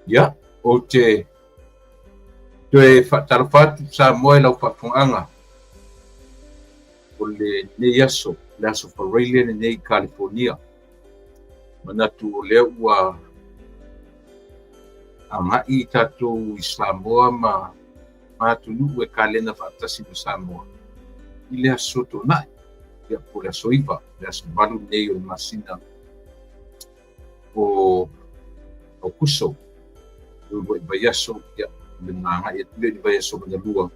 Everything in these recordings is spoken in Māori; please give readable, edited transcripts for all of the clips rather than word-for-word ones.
Ya, o te whatarwhatu sa moe lau whafunga o le nei aso, le aso whareile ne nei California. Manatu o lea ua a ngai tatou I Samoa ma matunu e kalena whaatasi no Samoa. I le aso to nai, ia po le aso iwa, le aso malu nei o le masina o kuso. Ua vai aso ia le nganga ia tue ni vai aso na lua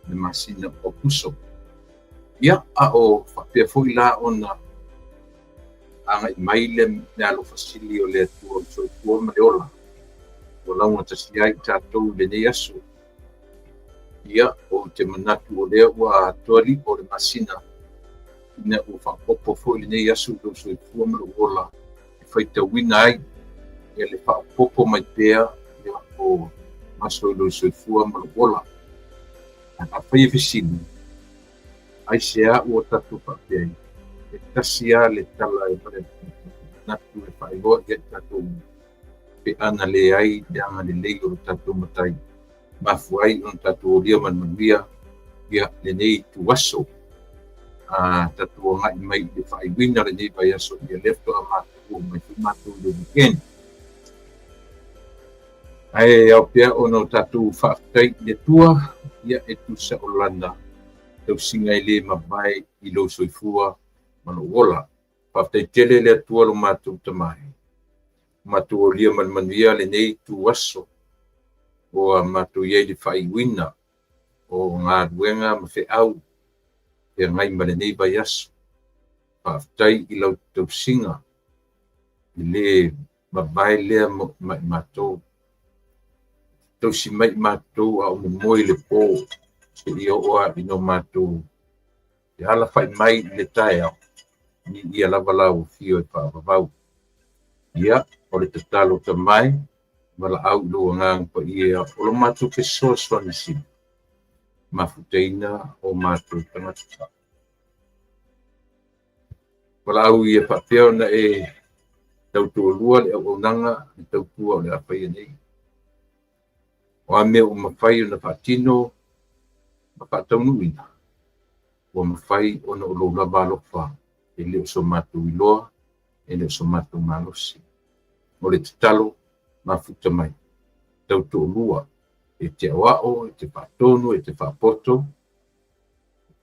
le masina o kuso. Ia a o whapea fwoi la ona anga I mai le me alo fasili o le atua o soi tua ma le ola. O launga tasi ai tātou le nei aso. Ia o te manatu o lea ua atuali o le masina. Ina o whapopo fwoi le nei aso o soi tua ma le ola. I whaita wina ai. Ia le whapopo mai pēa. Ia o maso I lo soi tua ma le ola. A whaia visini. Ai sea ua tatu whapea. E tasia le tala e pare natu e whaigoa ia tatu pe ana le ai le anga le lei o tatu matai. Mafu ai on tatu o lia manuia ia le nei tu waso. Tatu o ngai mai le whaiwina le nei vai aso ia lefto a matu o mai matu le weekend. Ai au pia ono tatu whaakai le tua ia e tu sa o landa. Tau singa I le mabai I lo soifua mano ola. Paftai tele le atua lo mātou tamahi. Mātou o lia manuia le nei tu waso. O mātou iei le whaiwina. O ngā ruenga ma whi au. E ngai ma le nei vai aso. Paftai I lau tau singa. I le mabai lea mai mātou. Tau si mai mātou a o moi le pō. Se ia oa I no mātou. E hala whai mai le tae au. Ni ia lava lau fio e whaavavau. Ia, o le tatalo ta mai. Wala au lua ngang pa ia. O lo mātou ke soa nisi. Mafuteina o mātou tangata. Wala au ia whapea na e tau tua lua le au nanga. I tau tua o le awhai nei. O ame o mawhai o na whaatino. Mapatau nuina. Ua mawhai o na olo lava alofa. E leo so mātou iloa. E leo so mātou malosi. O le tatalo, mafuta mai. Tau tō lua. E te awao, e te whaatonu, e te whaapoto.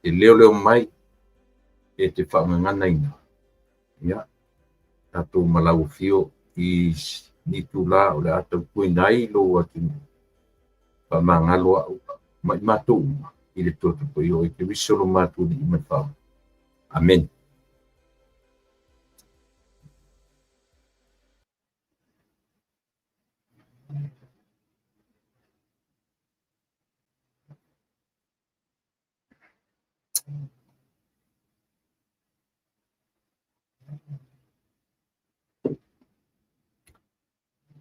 E leo mai. E te whaangangana ina. Ia. Tatou malau fio I nitu la o le atau kuinai lo atinu. Whamangaloa mai mātou uma. I le tōtu po I o te wisolo mātou ni I whao. Amen.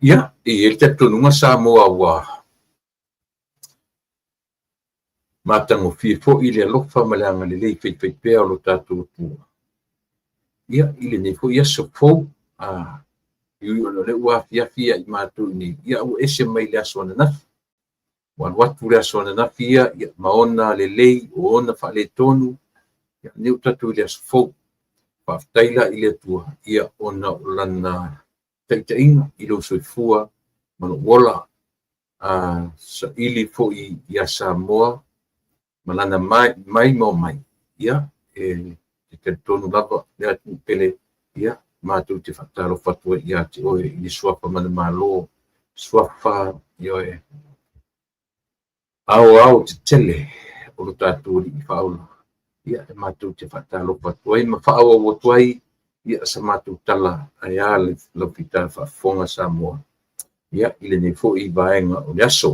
Ia, I ele te tonunga sa moa wa. Matango fo I le alofa malanga le lei fei pea o lo tātou tua. Ia, I le nei fo ia so fo iui ona le ua fiafia i mātou ni ia ua ese mai le aso ananafi wan watu le aso ananafi ia maona lelei o ona faaletonu ia niu tatu le aso fou faafetaila i le atua ia ona o lana taʻitaʻiga i lou soifua ma loo ola saʻili foʻi ia Samoa ma lana mai mai ia te talitonu lava le atu pele ia matou te faatalofa atu ai iā te oe i le suafa ma le mālō suafa ioe ao te tele o lo tatou alii faaola ia e matou te faatalofa atu ai ma faaauau atu ai ia sa matou tala ai a le laupita faafofoga Samoa ia i lenei foʻi i vaega o le aso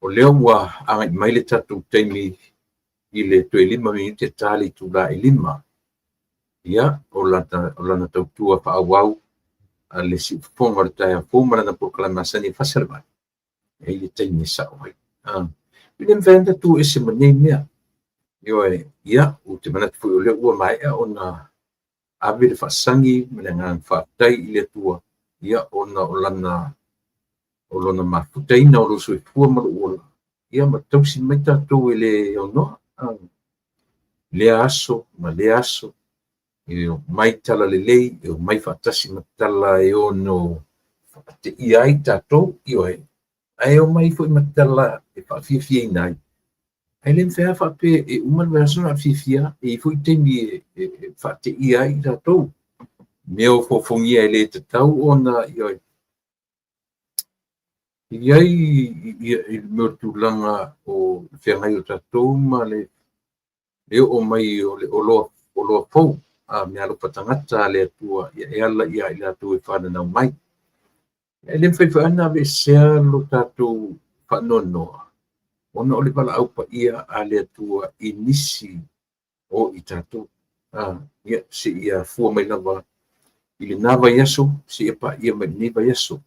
o lea ua agai mai le tatou taimi i le 25 minute tali tula i 5 ia o lana tautua faauau a le siʻifofoga o le taeafu ma lana prokalamasani fasalevai ai le taimi saʻo ai i le mafeana tatu ese manei mea ioe ia o te manatu foʻi o lea ua maeʻa ona ave le faasagi ma le agaga faafetai i le atua ia ona o lona mafutaina o lou soifua ma loo ola ia ma tausi mai tatou e le aunoa lea aso ma lea aso e mai tala lelei e mai faatasi ma tala e ono faateʻia ai tatou ioe ae o mai foʻi ma tala e faafiafiaina ai ai le mafeā faape e uma le aso na afiafia e foʻi taimi e faateʻia ai tatou mea o fofogia e lē tatau ona ioe iai i mea o tulaga o feagai o tatou ma le o mai o le oloa fou me alofa tagata a le atua ia e ala ia i latou e fananau mai e le mafaifaʻana ave esea lo tatou faanoanoa ona o le valaau paia a le atua i nisi o i tatou ia seʻia fua mai lava i lenā vaiaso seʻia paia mai lenei vaiaso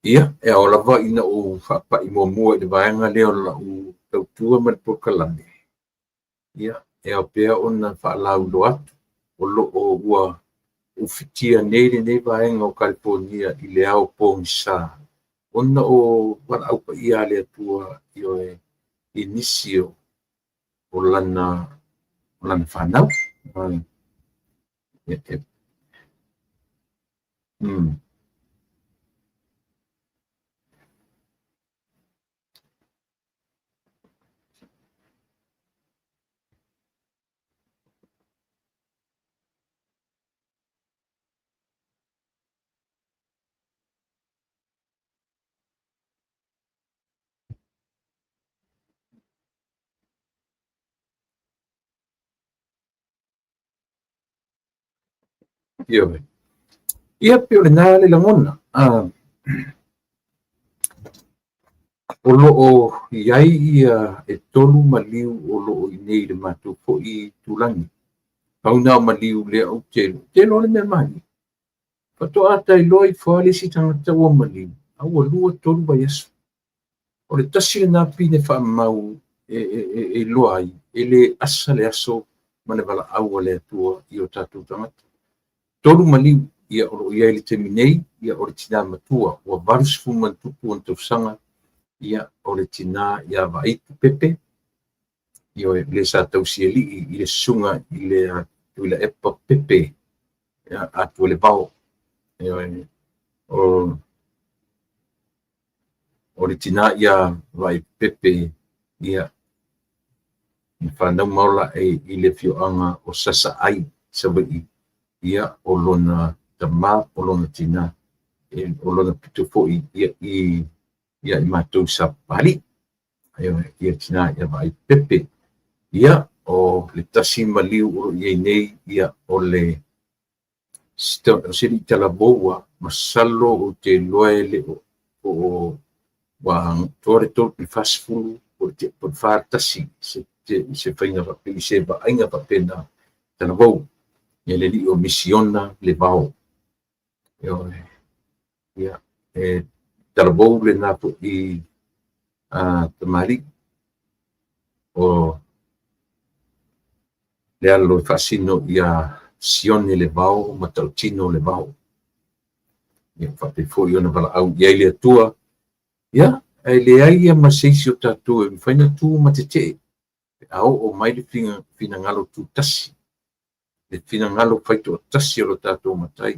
ia e ao lava ina o faapaʻi muamua i le vaega lea o laʻu tautua ma le pokalame ia e ao pea ona faalaulo atu o loo ua ufitia nei lenei vaega o California i le ao Pongsa ona o valaau paia a le atua ioe i nisi o lana fanau ioe ia pe o lenā le lagona o loo iai ia e tolu maliu o loo i nei le matou foʻi tulagi pauna o maliu lea ou telo le mea mani fatoʻa tailoa i foalesi tagata ua maliu aua lua tolu vaiaso o le tasi lenā pine faamau e loa ai e lē asa le aso ma le valaau a le atua i o tatou tagata tolu maliu ia o loo iai le taimi nei ia o le tinā matua ua 26 ona tausaga ia o le tinā ia vaaipu pepe ioe le sa tausi alii i le susuga i le tuila epa pepe atu o le vao ioe o le tinā ia vaaipu pepe ia i fanau maola i le fioaga o sasaʻai savaii ia o lona tamā o lona tinā o lona pito foʻi ia i matou sapali ia tinā ia vaaipu pepe ia o le tasi maliu o loo iai nei ia o le sili talaboua ma salo o te loe le o ua toa le tolu i fasfulu o le fatasi se faiga faapili se vaaiga faapena talavou ia le lii o misiona le vao ia e talavou lenā foʻi tamali o le alo faasino ia sione le vao ma tautino le vao ia whape foi ona wala au ia le atua ia ai le ai ia maseisi o tātou e whaina tū ma te te au o mai le fina ngalo tū tasi le fina ngalo whaito o tasi o lo tātou matai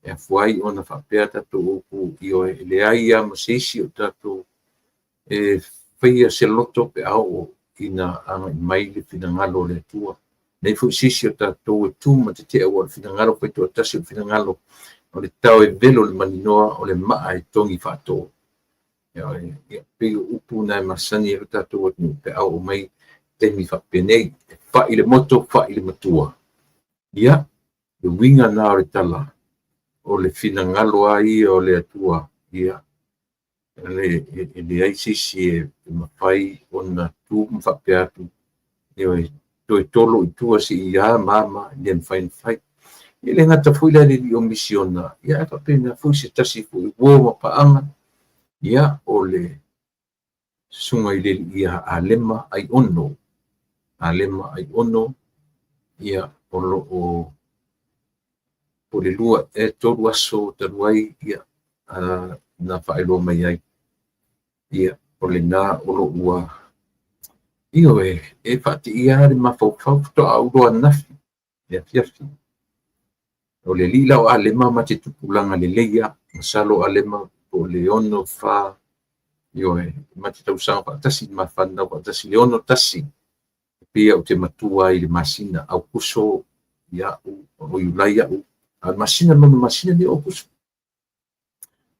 e fuai ona whapea tātou oku i o le ai ia maseisi o tātou e whaia se loto pe au ina anga i mai le fina ngalo le atua nei fu sisi o tātou e tū ma te te au o le fina ngalo whaito o tasi o fina ngalo o le tau e velo le maninoa o le maa e tongi whato. Ia pe upu na e masani e tātou atu pe au o mai temi whapenei, wha i le moto, wha i le matua. Ia, le winga na o le tala, o le fina ngalo ai o le atua, ia, le aisisi e mawhai o na tū mwhape atu, ia toi tolo i tua si ia mama, ia mwhai. Ile ngata fuila li o misiona ia ka pena fu se tasi fu wo ma paanga ia ole sunga ile ia alema ai ono ia o le lua e toru aso taruai ia na failo mai ai ia ole na olo ua io e fatti ia le mafau to au do nafi ia fiafi o le lila o alema ma te tupulanga le leia, masalo alema o le ono fa, ioe, ma te tausanga pa tasi ma whanau pa tasi le ono tasi, pia o te matua i le masina au kuso ia o iulai au, a masina nono masina ni o kuso.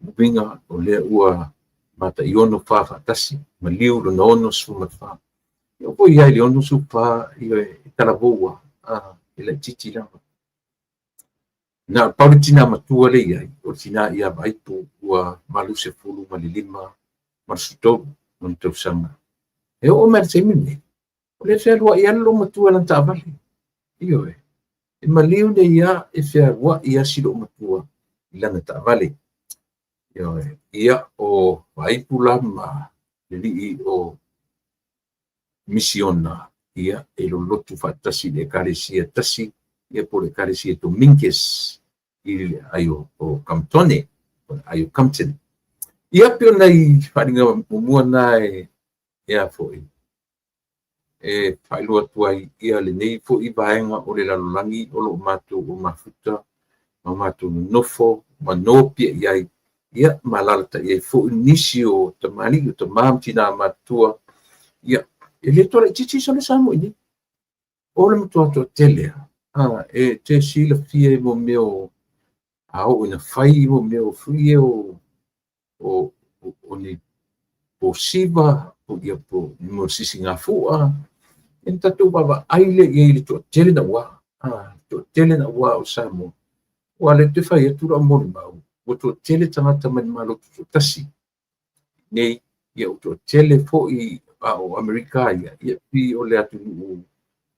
Mubinga o le ua mata i ono fa tasi, ma liu lo na ono su ma fa. Io poi ia le ono su fa, ioe, talavoua, ile titi lama. Na paulitina matua le ia o tina ia vaipu ua malu se fulu ma le lima ma sutou on tausanga e o mer se mini o le se lua ia lo matua lan tavali io e maliu de ia e se wa ia silo matua lan tavali io ia o vaipu la ma le li o misiona ia e lo lotu fatasi de caresia tasi ia por caresia to minkes ayo o Compton ayo Compton ia pio nei faringa mua nai ia foi e failu atuai ia le nei foi vaenga o le lalolangi o lo matu o mafuta o matu nofo manopia ia malalta ia foi inisio tamali o tamamtina matua ia ele tole titi so le samu ini o le matua to tele e te sila fie mo meu au ina fai mo meu fie o ni posiva o ia po mo sisinga fua en tatu baba aile ile to tele na wa o samo wale te fai tu ra mo mau o to tele tanga man malo to tasi nei ia to tele fo i o Amerika ia pi o le atu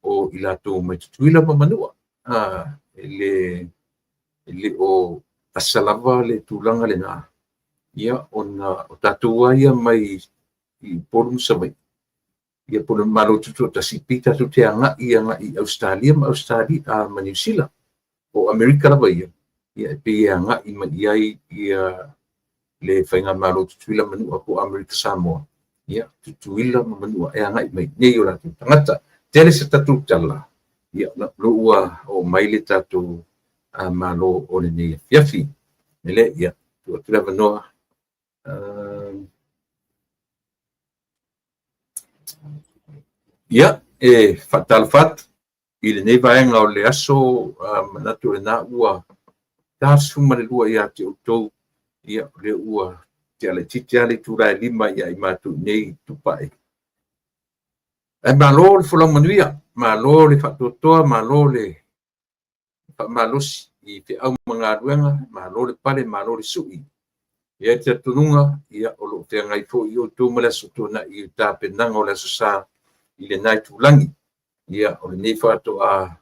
o ila to mai tuila manua ele o asalava le tulanga le na ia ona o tatua ia mai i porum savai ia porum malo tutu tasipita tu te anga i Australia ma Australia ma New Zealand o Amerika la ia ia pe anga i ma ia le fainga malo tutuila manu ko Amerika Samoa ia tutuila manu e anga i mai nei ora tangata tele se tatu tala ia na lua o mai le tatu malo o le nei fiafi ele ia tu lava noa ia e fatal fat i le nei vaenga o le aso manatu na ua tasu ma le lua ia te outou ia le ua te ale titi ale tura lima ia i matu nei tupai malo le fulang manuia malo le fatotoa malo le malosi i te au mga ruenga malo le pale malo le sui ia te tununga ia o lo te ngai fo i o tu mala sutuna i ta penanga o le sosa i le nai tulangi ia o le nei fato a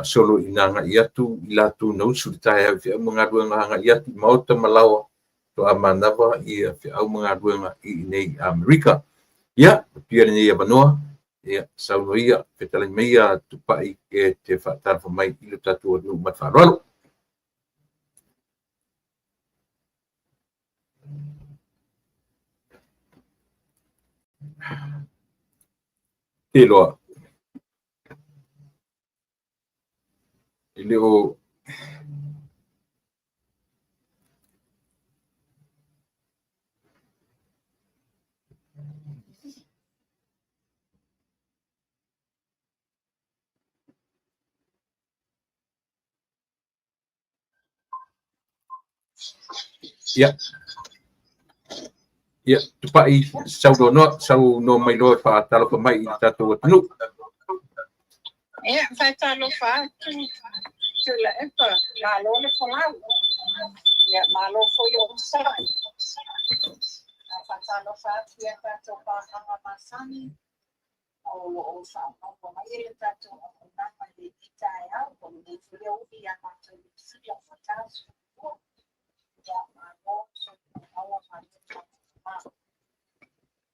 solo inanga ia tu ila tu no su tai au te mga ruenga nga ia tu mauta malawa to a manava ia te au mga ruenga i nei Amerika ia pia nei Manoa ia saunoia petala meia tupai e te whaatarfa mai i lo tatua nu mat whaarolo. Te loa. I leo ia tupai sau no mai loa whaatalofa mai i tatua nu. Ia, whaitalofa tula epa, malo le whalau. Ia, malo foi o sai. Whaitalofa tia tato pāhanga masani. O whaapa mai ele tato o nama le itai au, o le whia uhi a mato i sila whatasu. Ia, malo, so awa mai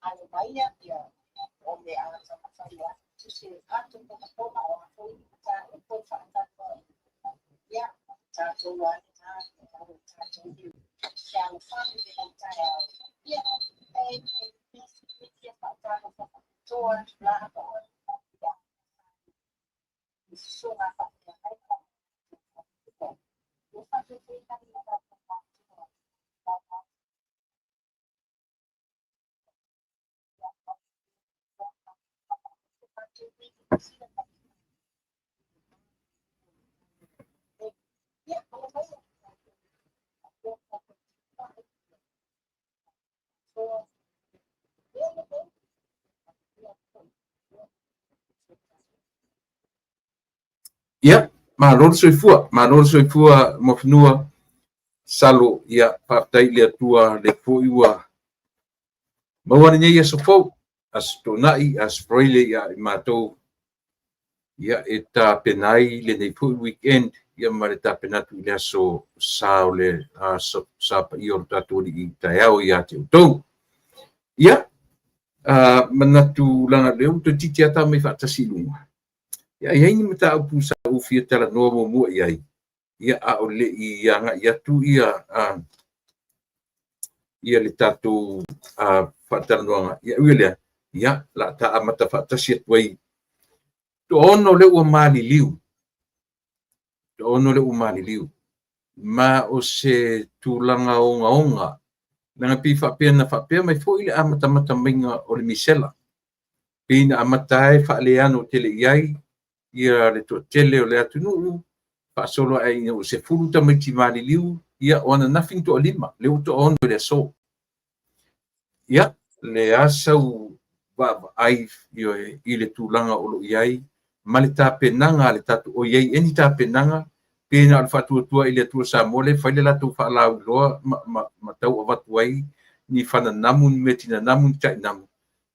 ale maia ia o le ata mawhaia tuse atu kona o hoi ta e koi whaatako ia tātou ane nā o tātou hiu kia le whanu le hei tai au ia nisi kia whaatako whakatoa la hapa o ia sunga whakia haika o whatu te kani o Ia, malolo soifua mo whenua salo ia whaatai le atua le fōi ua mawana nei aso fau as tonai as proile ia i mātou ia e tā penai le nei fōi weekend ia ma le tā penatu i le aso sao le sa pa i o tātou i taiao ia te utou ia manatu langa leo to titi ata mai whaatasi lunga ia ia ni mata upu sa ufia tala noa mo mua iai ia a o le i anga ia tu ia ia le tātou whaatala noanga ia uelea ia la ta amata whaatasi atuai to ono le ua mali liu ma o se tūlanga onga nanga pi whapea mai fo ile amata mainga o le misela pina amata e whaaleano tele iai ia le to tele o le atunu pa solo ai no se fulu tamai ti mali liu ia ona nothing to lima le to ono le so ia le asau va ai io ile tūlanga o lo iai ma le tapenanga le tatu o iai eni tapenanga pena al fatu tua ile tua sa mole faile la tu fa la loa ma tau avatu ai ni fana namun metina namun tai namun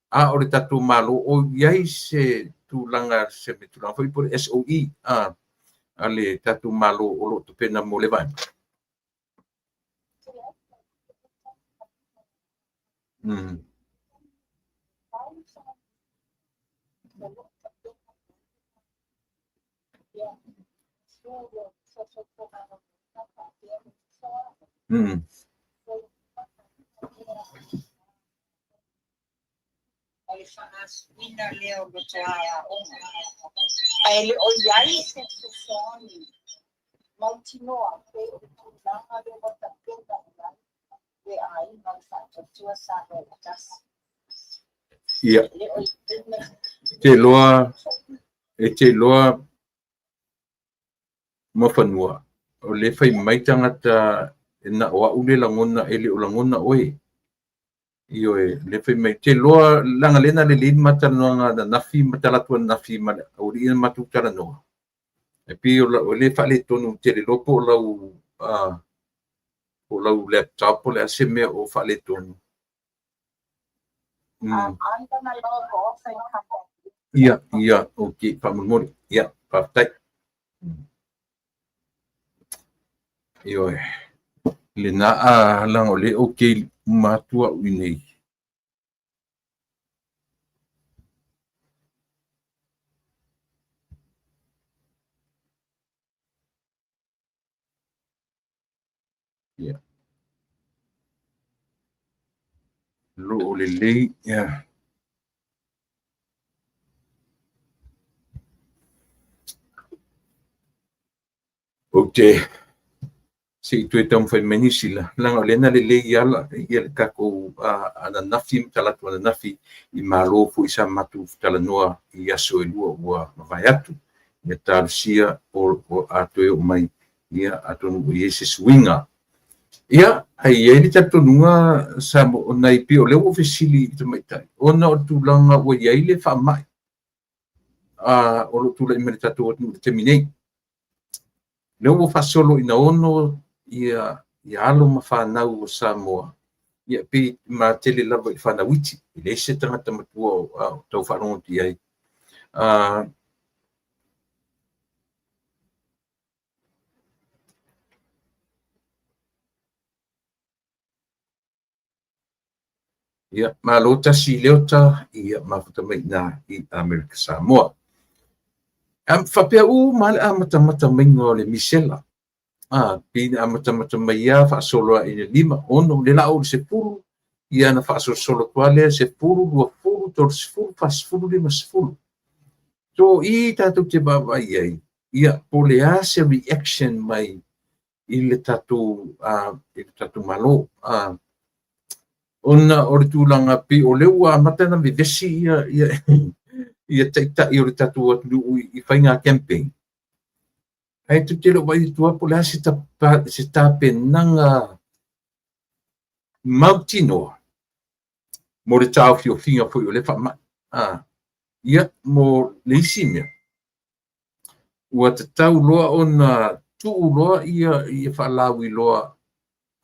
a o le tatu malo o iai se tūlanga se metulanga foi por SOE ale tatu malo o lo pena mole vai ai whaaswina leo do te aia onga. Ai le o iai se tufoni, mautinoa pe o tūlanga le wata penda iai, le ai mai whaatotua sa he tasi. Ia, te loa mawhanua, o le whai maitangata e na oa ule langona ele o langona oe. Io le fai mai te loa langa lena le lin mata noanga na nafi mata latua nafi ma o ri matu tala no e pi o le fa le tonu te le lopo o lau laptop o le ase me o fa le tonu ia ok pa memori ia pa tai io le na lang o le ok matua winei Ia. Lo o lelei, ia. Okay. Si tu tam fai menisila langa lena le yala ia ka ko ana nafi tala tu ana nafi I malo fu isa matu tala noa I aso e lua ua vai atu ia tarsia o ato e mai ia ato no ese swinga ia ai ele tato nunga sa mo nai pi o le ofisili te mai tai ona o tu langa o ia ile fa mai o lo tu le meritato o te minei le o fa solo ina ono ia alo mawhanau o Samoa. Ia pi ma tele lava I whanawiti. I le se tangata matua o tau whanongo ti ai. Ia ma lo tasi leota ia mafuta mai na I Amerika Samoa. Whapea ma le amata maingo le Misela. Pina amata mai ia whaasoloa I le 5 ono le lao le 10 ia na whaasolo tuale 10 20 30 40 50 So I tatu te baba iai ia po le ase reaction mai I le tatu malo ona o le tūlanga pi o le ua matana me vesi ia taita I o le tatu atu I whainga campaign ai tu te lo wai tua po le ase se tape nanga mautino mo le tau fio finga po I o le whama ia mo le isi mea ua te tau loa ona tuu loa ia whaalawi loa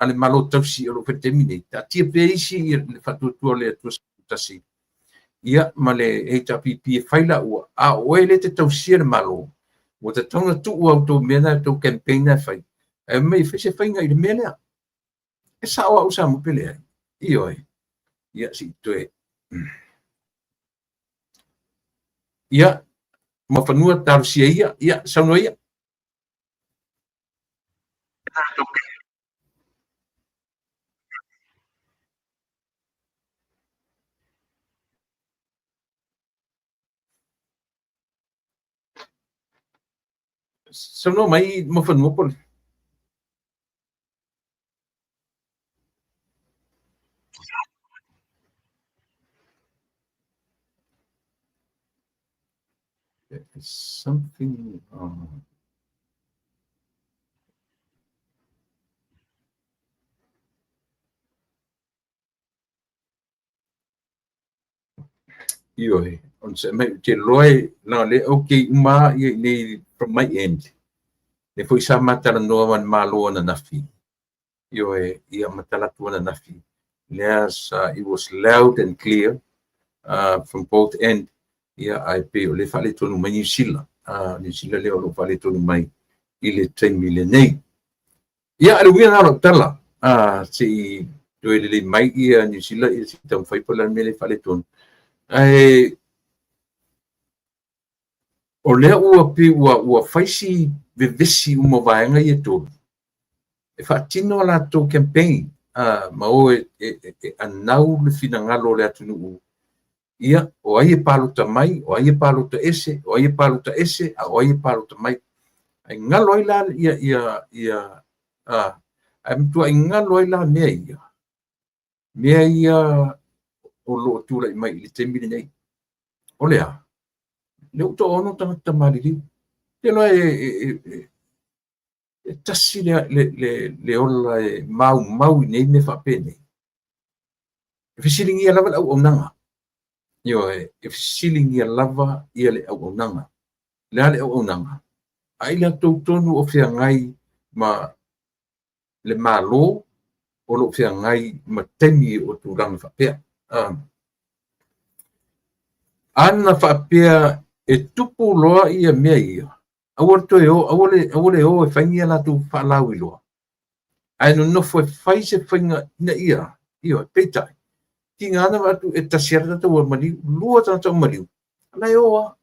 ale malo tausi o lo fetemine ta tia peisi ia le whatutua le atua tasi ia ma le HRPP whaila ua oele te tausia le malo ua te tauna tuu au tō mena tō campaign whai mai whese whainga I le mea e sawa usa mo pele ai ioi ia si toe ia ma whanua tarusia ia sauno ia sauno mai ma whanua pole there is something ioi on se mai te loe na le okay uma ia nei from my end le foi sa matala no man malo na nafi ioi ia matala tu na nafi yes it was loud and clear from both end ia ai pe o le fale tonu mai New Zealand New Zealand le o fale tonu mai I le 10 million nei ia ale wina na tala si do le mai ia New Zealand ia si tam fai pola mele fale tonu ai o lea ua pi ua faisi vevesi uma vaenga ia tō. E whaatino la tō campaign, ma o anau le fina ngalo le atunu u. Ia, o aie paluta mai, o aie paluta ese, o aie paluta ese, o aie paluta mai. Ai ngalo ai la ai mtua ai ngalo ai la mea ia. Mea ia o lo tūla I mai, le temine nei. O lea. Le uto ono tangata mariri. Te loa tasi le ola mau nei me whapene. E whisilingi a lava au nanga. Yo e whisilingi a lava ia le au nanga. Le ale au nanga. Ai la tau tonu o whia ngai ma le malo o lo whia ngai ma temi o tūranga whapea. Ana whapea e tupu loa ia mea ia. Awar to yo, awale o e whaingia la tu whalawi loa. Ai no nofo e whai se whainga ina ia. Ia, peitai. Ki ngana watu e tasiara tata ua mariu, lua tata mariu. Alai oa.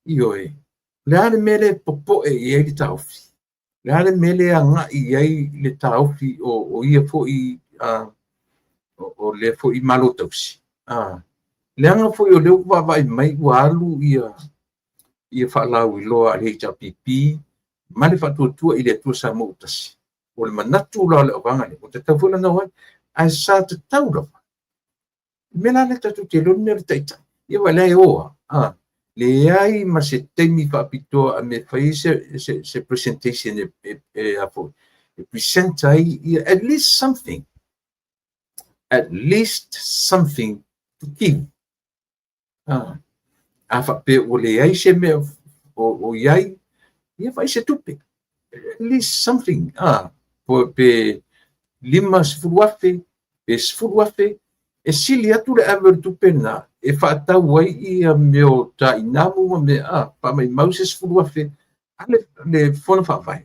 Iyo e. Le ane mele popo e i eili taufi. Le hale mele anga'i ai le taufi o ia fo'i o le fo'i malo tausi. Le anga fo'i o leo wawai mai ua alu ia whaalau i loa le HRPP, ma le whatuatua i le atua sa mo utasi. O le manatu la le ovanga le, o te tauwhila na wai, ai sa te tau la. Mela le tatu te loni le taita, ia wai lei oa. Le ai ma se temi whaapitoa a me whai se presentation e present ai, at least something to give. A whape o le ai se mea o iai, ia whai se tupe. At least something. Pe lima sfuruafe, pe sfuruafe, e sili atu le aver tupe na, e whaatau ai ia meo ta inamu ma me pa mai mause sfuruafe, le fona whaavai.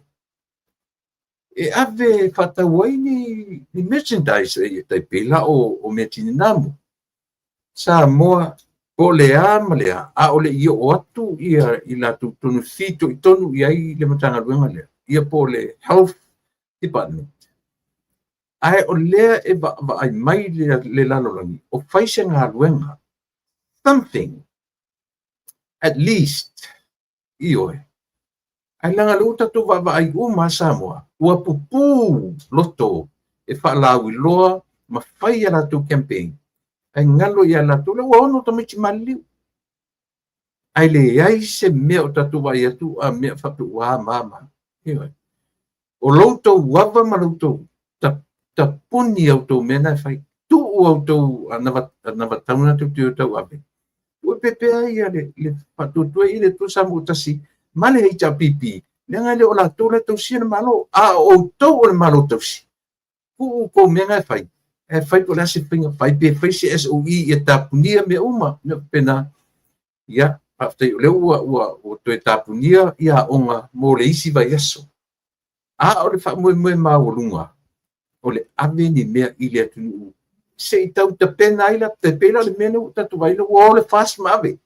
E ave whaatau ai ni merchandise e tai pela o mea tini namu. Sa moa, po lea ma lea, o le ia o atu ia i la tu tonu fito i tonu i ai le matanga ruenga lea. Ia po le health department. Ai o lea e va ai mai le lalolangi, o whaise ngā ruenga. Something, at least, i oe. Ai langa le utatu va ai uma Samoa, ua pupu loto e whaalau i loa ma whai ala tu campaign. Ai ngalo i ala tu le ua ono tamiti maliu. Ai le ai se mea o tatu vai atu a mea whatu ua mama. I oe. O loutou wava ma loutou ta puni au tau mena e whai tu au tau anava tauna tu teo tau ave. Ua pepea ia le whatutua i le tu samu utasi, male hei ta pipi, le ngai le o la tau le tau sia na malo, o tau o le malo tau si. Ko menga e whai po le ase whinga, whai pe whai se SOE i ta punia me uma, me pena, ia, paftai o leo o toi ta punia, ia onga mo le isi vai aso. O le wha mue maurunga, o le ave ni mea i le atunu se i tau te pena ila te pena le mena tatu vai le o le fast mave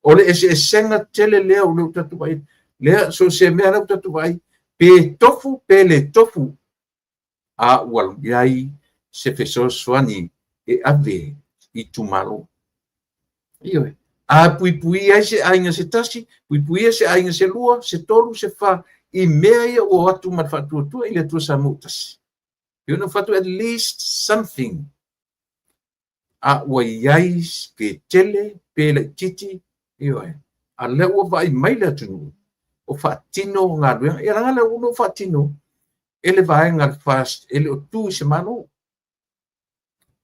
o le ese senga tele lea o le tatu vai lea so se mea le tatu vai pe le tofu wal yai se feso swani e ave i tumalo io pui ai se ainga se tasi pui se ainga se lua se tolu se fa i mea ia o atu ma fatu tu ile tu sa mutas you know fatu at least something wa iai pe tele pe le titi io a le o vai mai le tu o fatino nga lu e ranga le uno fatino ele vai nga fast ele o tu se mano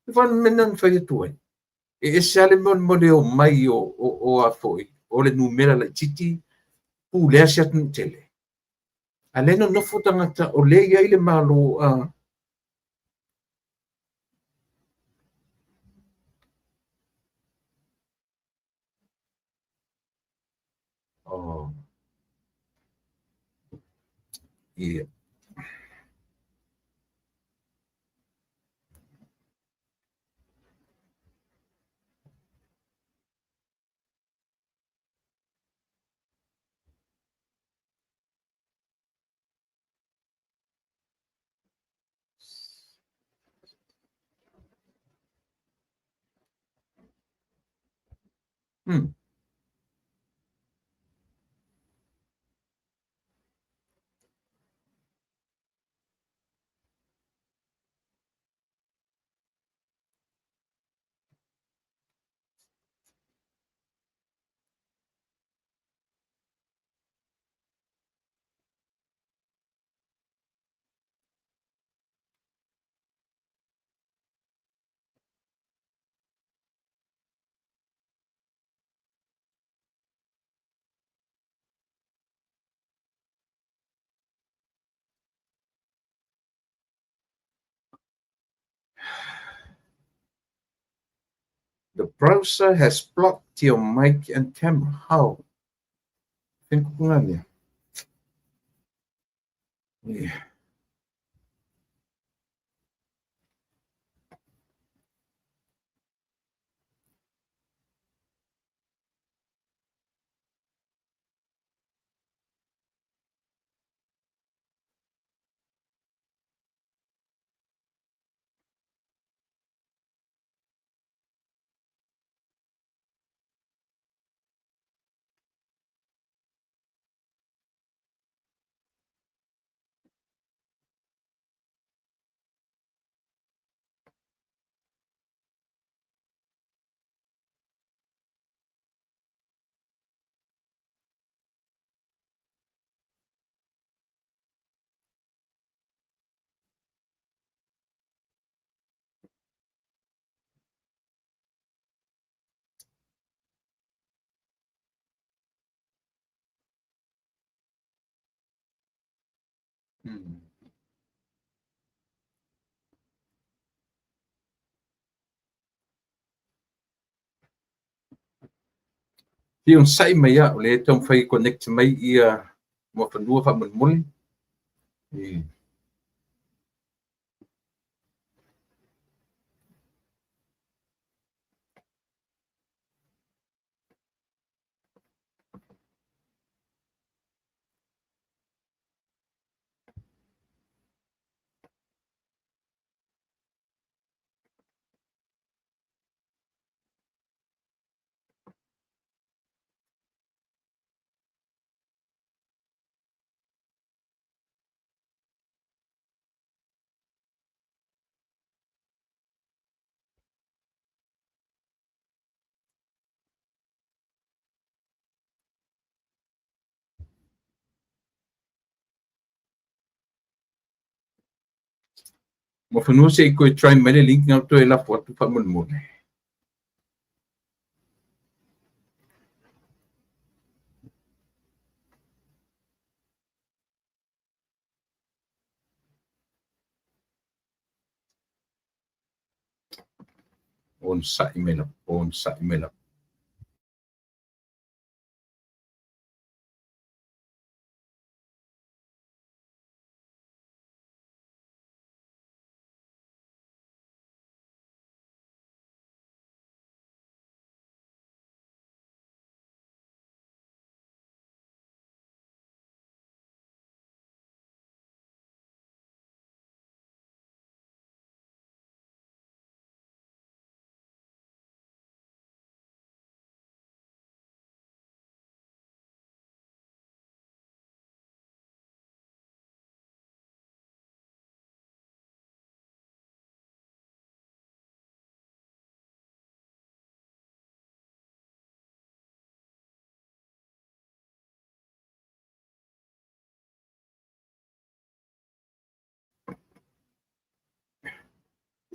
van menan fa tu e sale mon modeo mai o a foi o le numera le titi pu le sia tele aleno no futanga o le ia ile malo yeah. The browser has blocked your mic and camera. How? Yeah. Yung sai mai a o le tau fai connect mai ia mo fanua fa mun mo fanua se ko try mai le link ngau to e la foto fa mun on sai mai la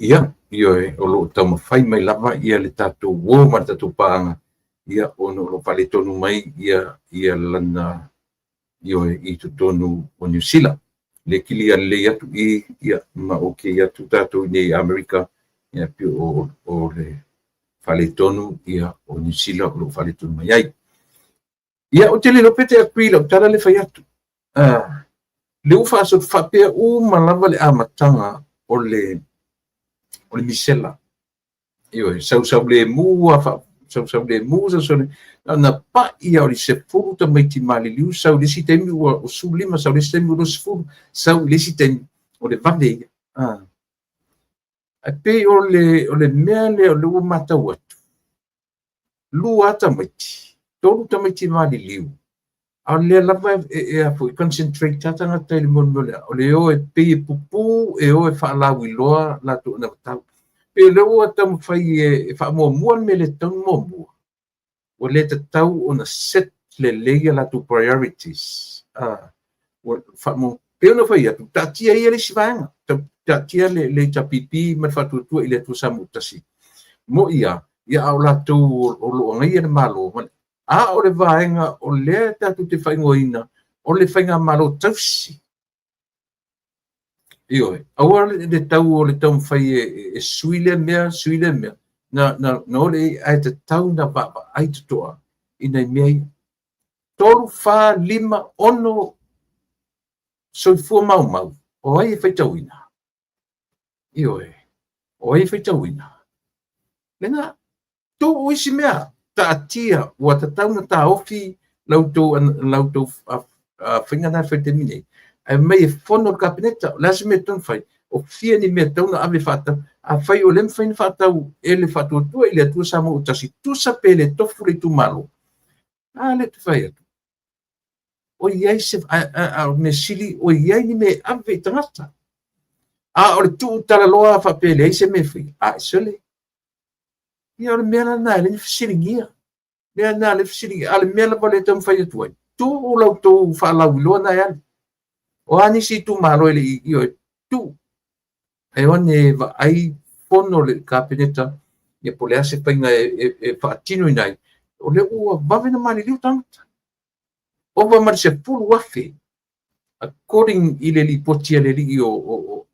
ia o lo tau mawhai mai lava ia le tātou wō ma le tātou pāanga ia ono lo pale tonu mai ia lana i tu tonu o New Zealand le kili a le atu ia ma o ke atu tātou nei Amerika ia pi o le pale tonu ia o New Zealand lo pale tonu mai ai ia o tele lo pete a kui lau tala le whai atu le ufa aso whapea ma lava le amatanga o le misela sau le mua sau le mua so na pa ia o se furu ta mai ti mali liu sau le sitemi o sulima sau le sitemi o sfuru sau le sitemi o le vale a pe o le mele o le mata watu lu ata mai ti tolu ta mai ti mali liu a le lava e a foi concentrate tata na tele mon o le o e pe pupu e o e fa la wiloa la tu na tau pe le o tam fai e fa mo me le ton mo o le tau ona set le leia la tu priorities o fa mo pe no fai tu tatia ia le sivanga tatia le tapipi ma fa tu ile tu samu tasi mo ia au la tu o lo ngai na malo o le vaenga o le tatu te whaingoina o le whainga malo tausi. Ioe, aua le tau o le tau mwhai e suile mea na ole ai te tau na baba ai te toa i nei mea toru wha lima ono soifua mau o ai e whaitauina. Ioe, o ai e whaitauina. Lena, tō oisi mea ta atia ua ta tau na ta ofi lautou whingana whaitemine. Ai mai e whono kapineta, lasi me tōn whai, o fia ni mea tau na ave whata, a whai o lem whain whatau e le whatua tua i le atua samo o tasi tusa pe le tofu le tu malo. Le tu whai atu. O iai se, me sili, o iai ni me ave tangata. O le tu tala loa whapele, ai se me whi, e sole. Ia o le mea na le ni whasiringia. Mea na le whasiringia, ale mea la pale tau whai atu ai. Tu o lau tō whalau iloa na iani. O ani si tu malo ele i o tu. E wane va ai fono le kapineta ia po le ase painga e whaatino i nai. O le ua vavena mani liu tangata. O va mari se pulu wafe. according i le lipoti le li o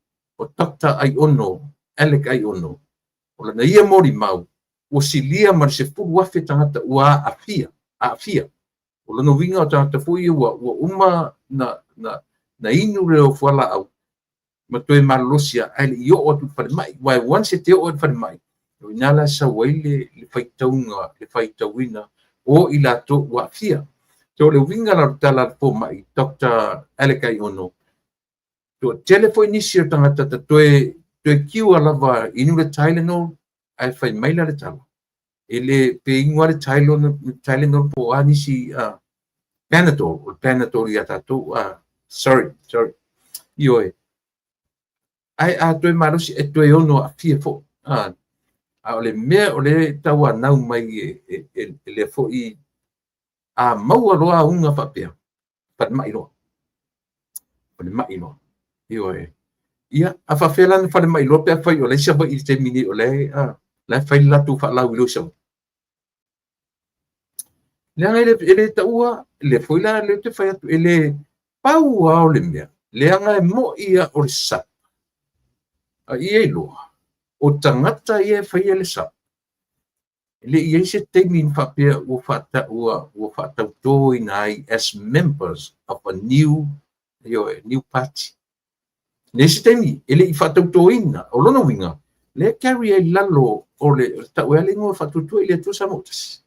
Dr. Aiono, Alec Aiono, o lana ia mori mau, o silia ma se fulu afe tangata ua afia. O lana winga o tangata fui ua uma na inu leo fuala au. Ma toe malosia ai le i o atu whalemai, wai wan se te o atu whalemai. O inala sa wai le whaitaunga, le whaitauina, o i lato ua afia. So le winga la tala po mai, Dr. Alec Aiono, to telefo inisio tangata ta toe kiu alava inu le Tylenol, ai whai maila le tala. Ele pe ingua le Tylenol po anisi Panadol ia tatou, sorry, ioe. Ai a toe marusi e toe ono a fia fo. A ole mea ole tau anau mai le fo i a maua roa unga whapea. Pat mai roa. Pale mai roa. Ioe. Ia, a whawhela na whale mai roa pia whai o le siapa i te mini o le whai latu whalau ilo siapa. Le anga ele taua, le foila le te whai atu, ele pau a o le mea. Le anga e mo ia o le sap. A ia iloa. O tangata ia whai ele sap. Le ia se te min whapea o whatau toi nai as members of a new party. Le se te mi, ele i whatau toi na, o lona winga, le carry ai lalo o le tau e alingo whatau toi le tu samotas.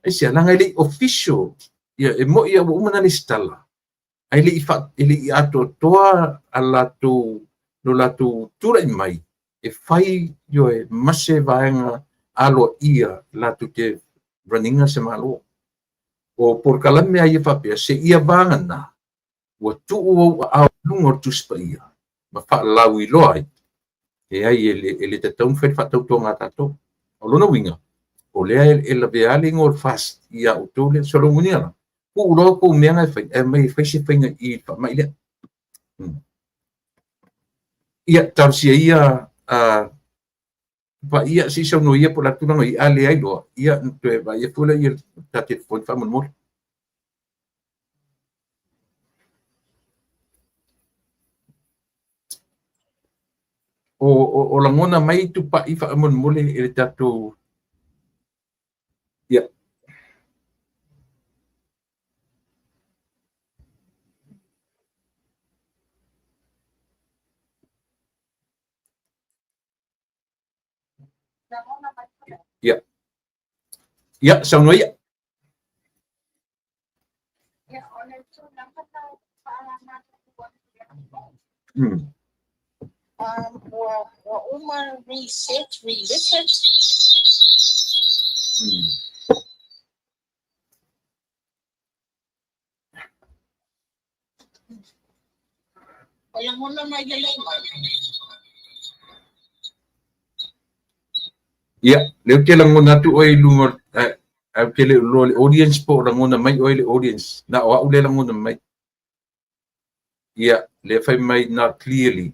E se alanga ele official, e mo ia o umana le stala. Ele i ato toa a lato, no lato tura i mai, e whai mase vaenga alo ia lato te raninga se malo. O por kalame ai whapea, se ia vangana, ua tuu au lungo tuspa ia, ma wha lau i loa ai. E ai ele te taun whai whatau tō ngā tato. O lona winga, o lea la veale ngor fast ia o tōle, solo ngunia. Ku uroa ko meanga e mai whai se whainga i whamai lea. Ia, tausia ia, pa ia si sa no ia por la tuna i ale ai lo ia te va ia fula ia tate fo fa mo o la mona mai tu pa i fa mo le e tato ia ia sa no ia uma reset, relisten. Walang muna may galay. ia le ke lang ngona tu oi lungo ke le audience po lang ngona mai oi le audience na wa ule lang ngona mai ia le fai mai not clearly.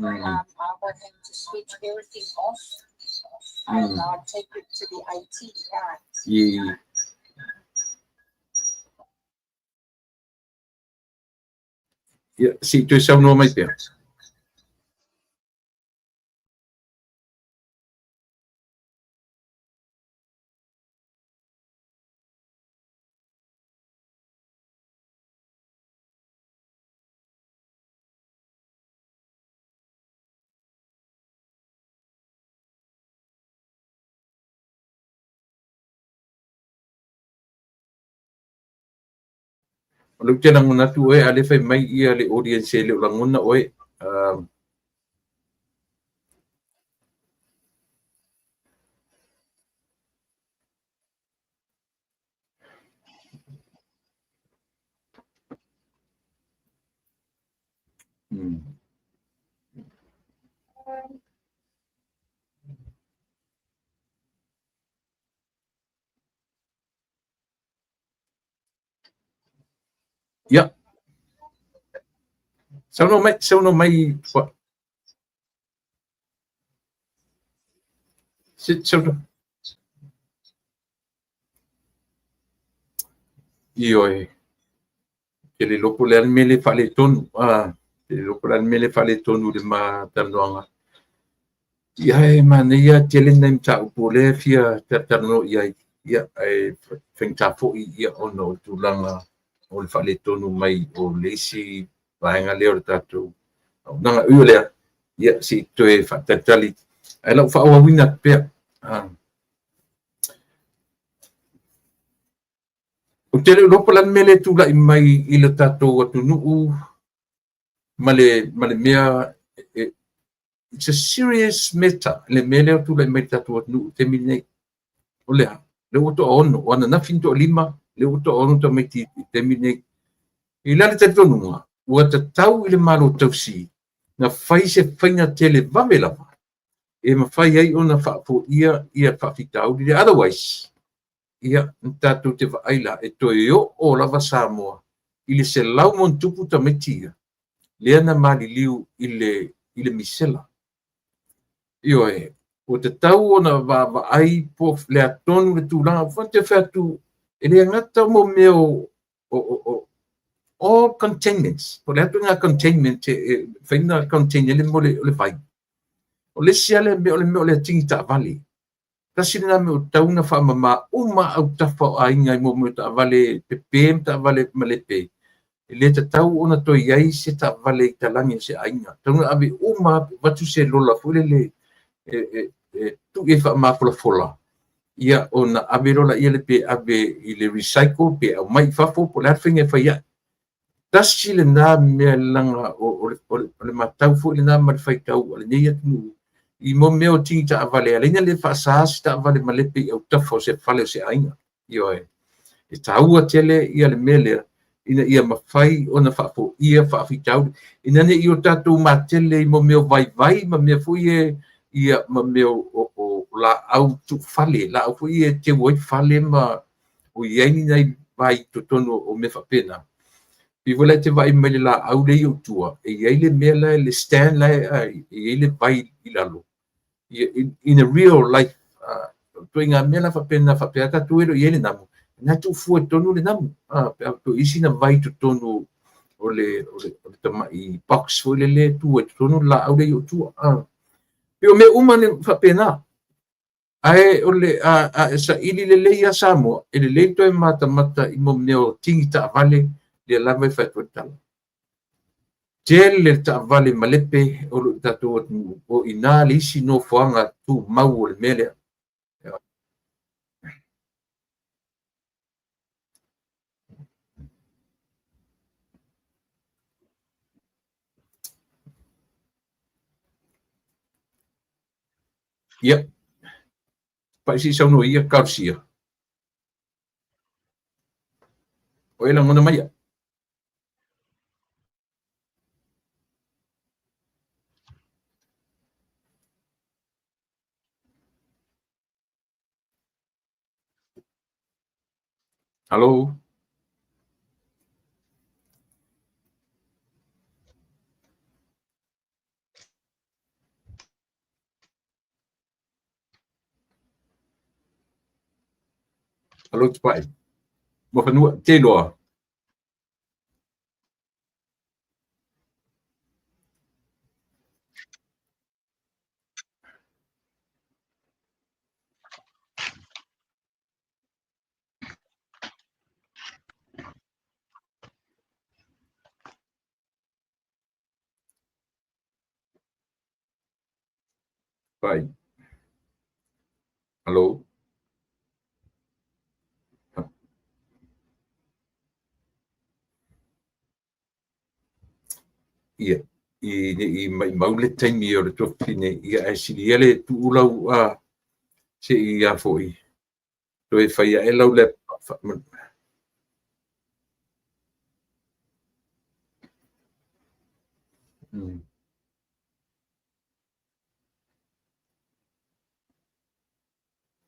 I want him to switch everything off and take it to the IT part. Yeah. Yeah, si tu sa no mai pe. Lu ke lang ngona tu oi ale fai mai ia le audience le lang ngona oi Sauno mai sauno io ke le loko le mele fale tonu le loko le mele fale tonu le ma tanoanga ia mana ia tele nem ta upole fia tano ia fengta fo ia ono tulanga o le fale tonu mai o lesi vaenga leo tatu nanga io le ia si toe fatatali ai lau fa wina pe o tele loko le mele tula i mai i le tatu atu nuu male mea it's a serious matter le mele tu le meta tu no te mine o le oto ono ona na finto lima le oto ono to meti te mine i la te tonu o te tau i le malo tausi na fai se faina tele vamela e ma fai ai ona fa po ia fa fitau di otherwise ia tatu te vaila e to yo o lava Samoa i le se lau mon tupu ta metia le na mali liu i le misela io o te tau ona va ai po le atonu le tūlanga fonte whatu e le ngata mo meo all containments po le atu ngā containment whaina container le mole o le whai o le siale meo le tingi ta vale kasi na meo tauna whamama uma au tafa o ainga mo meo ta vale pe pēm ta vale malepe le te tau ona to iai se ta vale i talangi se ainga tauna ave uma watu se lola fule le tu e fa ma fola ia ona ave rola ia le pe ave i le recycle pe au mai fa fo po la finga fa ia tasi le na me langa o le matau fo le na ma fa tau le ia tu i mo meo tingi ta vale ale le fa sa sta vale ma le pe au tafo se fale se ainga io e tau a tele ia le mele ina ia mafai ona fa fo ia fa fitau ina ne io tatu ma tele mo meo vai ma me fu ia ma meo o la au tu fale la fu ia te woi fale ma o ia ni nei vai to tono o me fa pena i vola te vai me la au le yo tua e ia le mela le stand la e le vai i la lo in a real life to inga mela fa pena fa pena tu ero ia le namu na tu fu tonu le namu to isi na vai to tono o le tama i box fo le tu tonu la au le yo tua Pio me umane fa pena. Ai ole sa ili le ia Samoa, ele le to e mata i mo meo tingi ta vale le lava fa to tala. Tel le ta vale malepe o tatu o ina lisi no foanga tu mau le mele. Ia. Pa si sa no ia kausia. O ela ngona mai. Hello. Hello pai. Mo fa nu te loa. Pai. Hello. Ia. I maule taimi o le tofine ia e sili ele tu ulau se ia foi. To e fai e lau le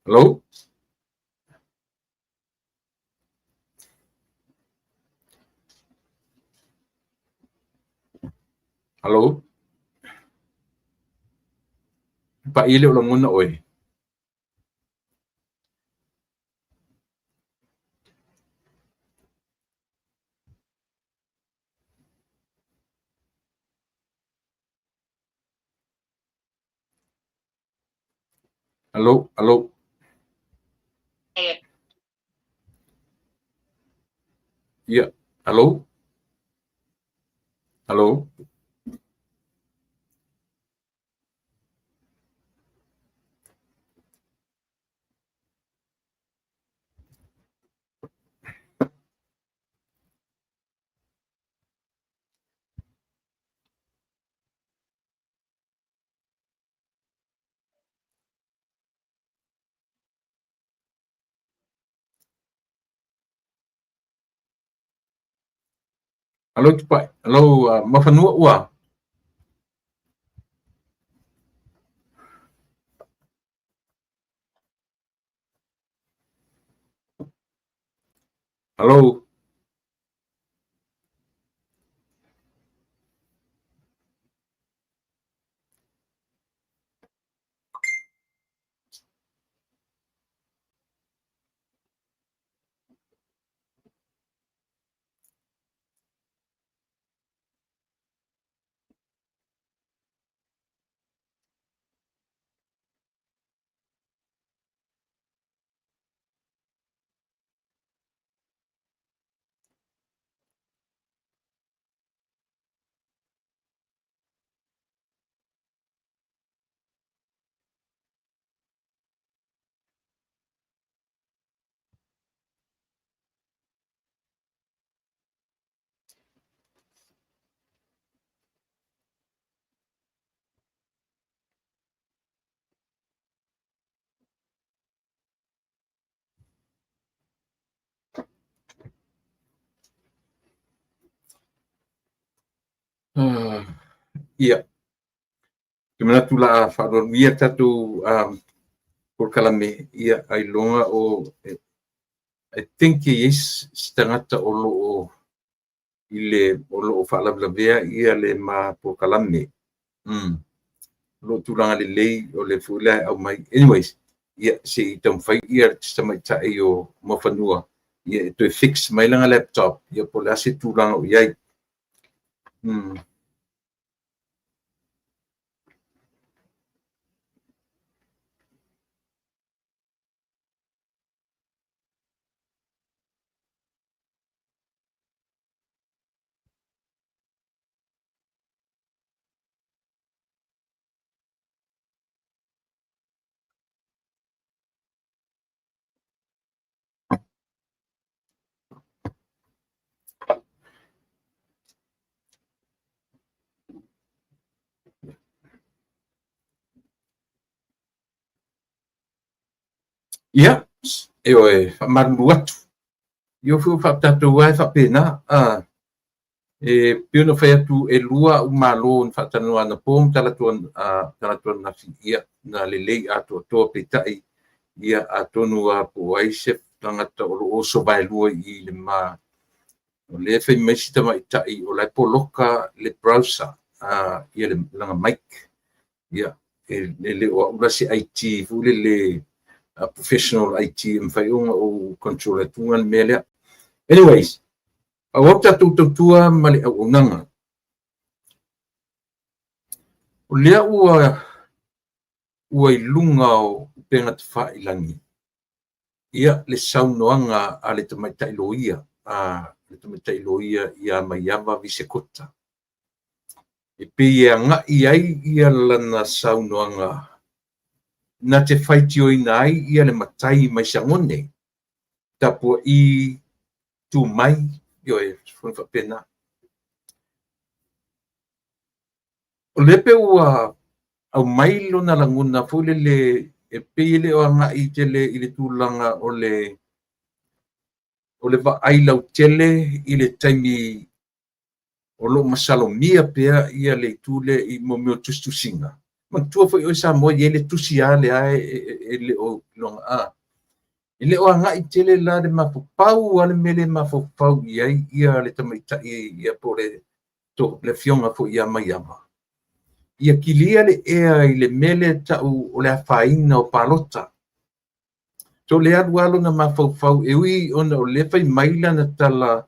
Hello? Hello? Pa ile ulang muna oi. Hello? Hello? Yeah. Hello? Hello? Hello, Tupai. Hello, mafanua ua. Hello? Iya. Gimana tula whaador mia tatu por kalame ia ai longa o I think is stangata o lo o ile o lo o whaalablavea ia le ma por kalame. Lo tulanga le lei o le fula au mai. Anyways, ia se i tam whai ia tamai tae o mawhanua. Ia to fix mai langa laptop. Ia po le ase tulanga o iai. Ia, e oe, whamaruru atu. Io fu whaaptatu wai whapena. E pio whai atu e lua u malo n whaatanu ana pōm talatuan na whiia na lelei ato toa peitai. Ia atonu a po aise tangata o lo oso vai lua i le ma. O le whai meisi tama i tai o lai poloka le browser. Ia le langa mic. Ia, le o urasi IT, fu le professional IT mwhaiunga o controller tungan melea. Anyways, a wapta tūtautua mali au unanga. O lea ua i lunga o penga te whailangi. Ia le saunoanga a le tamaitai loia. Le tamaitai loia ia mai ama visekota. E pe ia ngai ai ia lana saunoanga. Na te whaitio ina ai ia le matai mai sangone. Tapua i tu mai, yo e funfa pena. O lepe ua au mai lona languna fule le e pele o anga i tele i le tūlanga o le wa ailau tele i le taimi o lo masalo mia pea ia le tūle i mo meo tustusinga. Mantua fo i oisa mo i ele tusi ale ai e le o longa a. Ile o anga i tele la le mafopau ale mele mafopau iai ia le tamaitai ia pore to le fionga fo ia mai ama. Ia kilia le ea i le mele tau o le awhaina o palota. So le adualo na mawhauwhau e ui ona o le whai maila na tala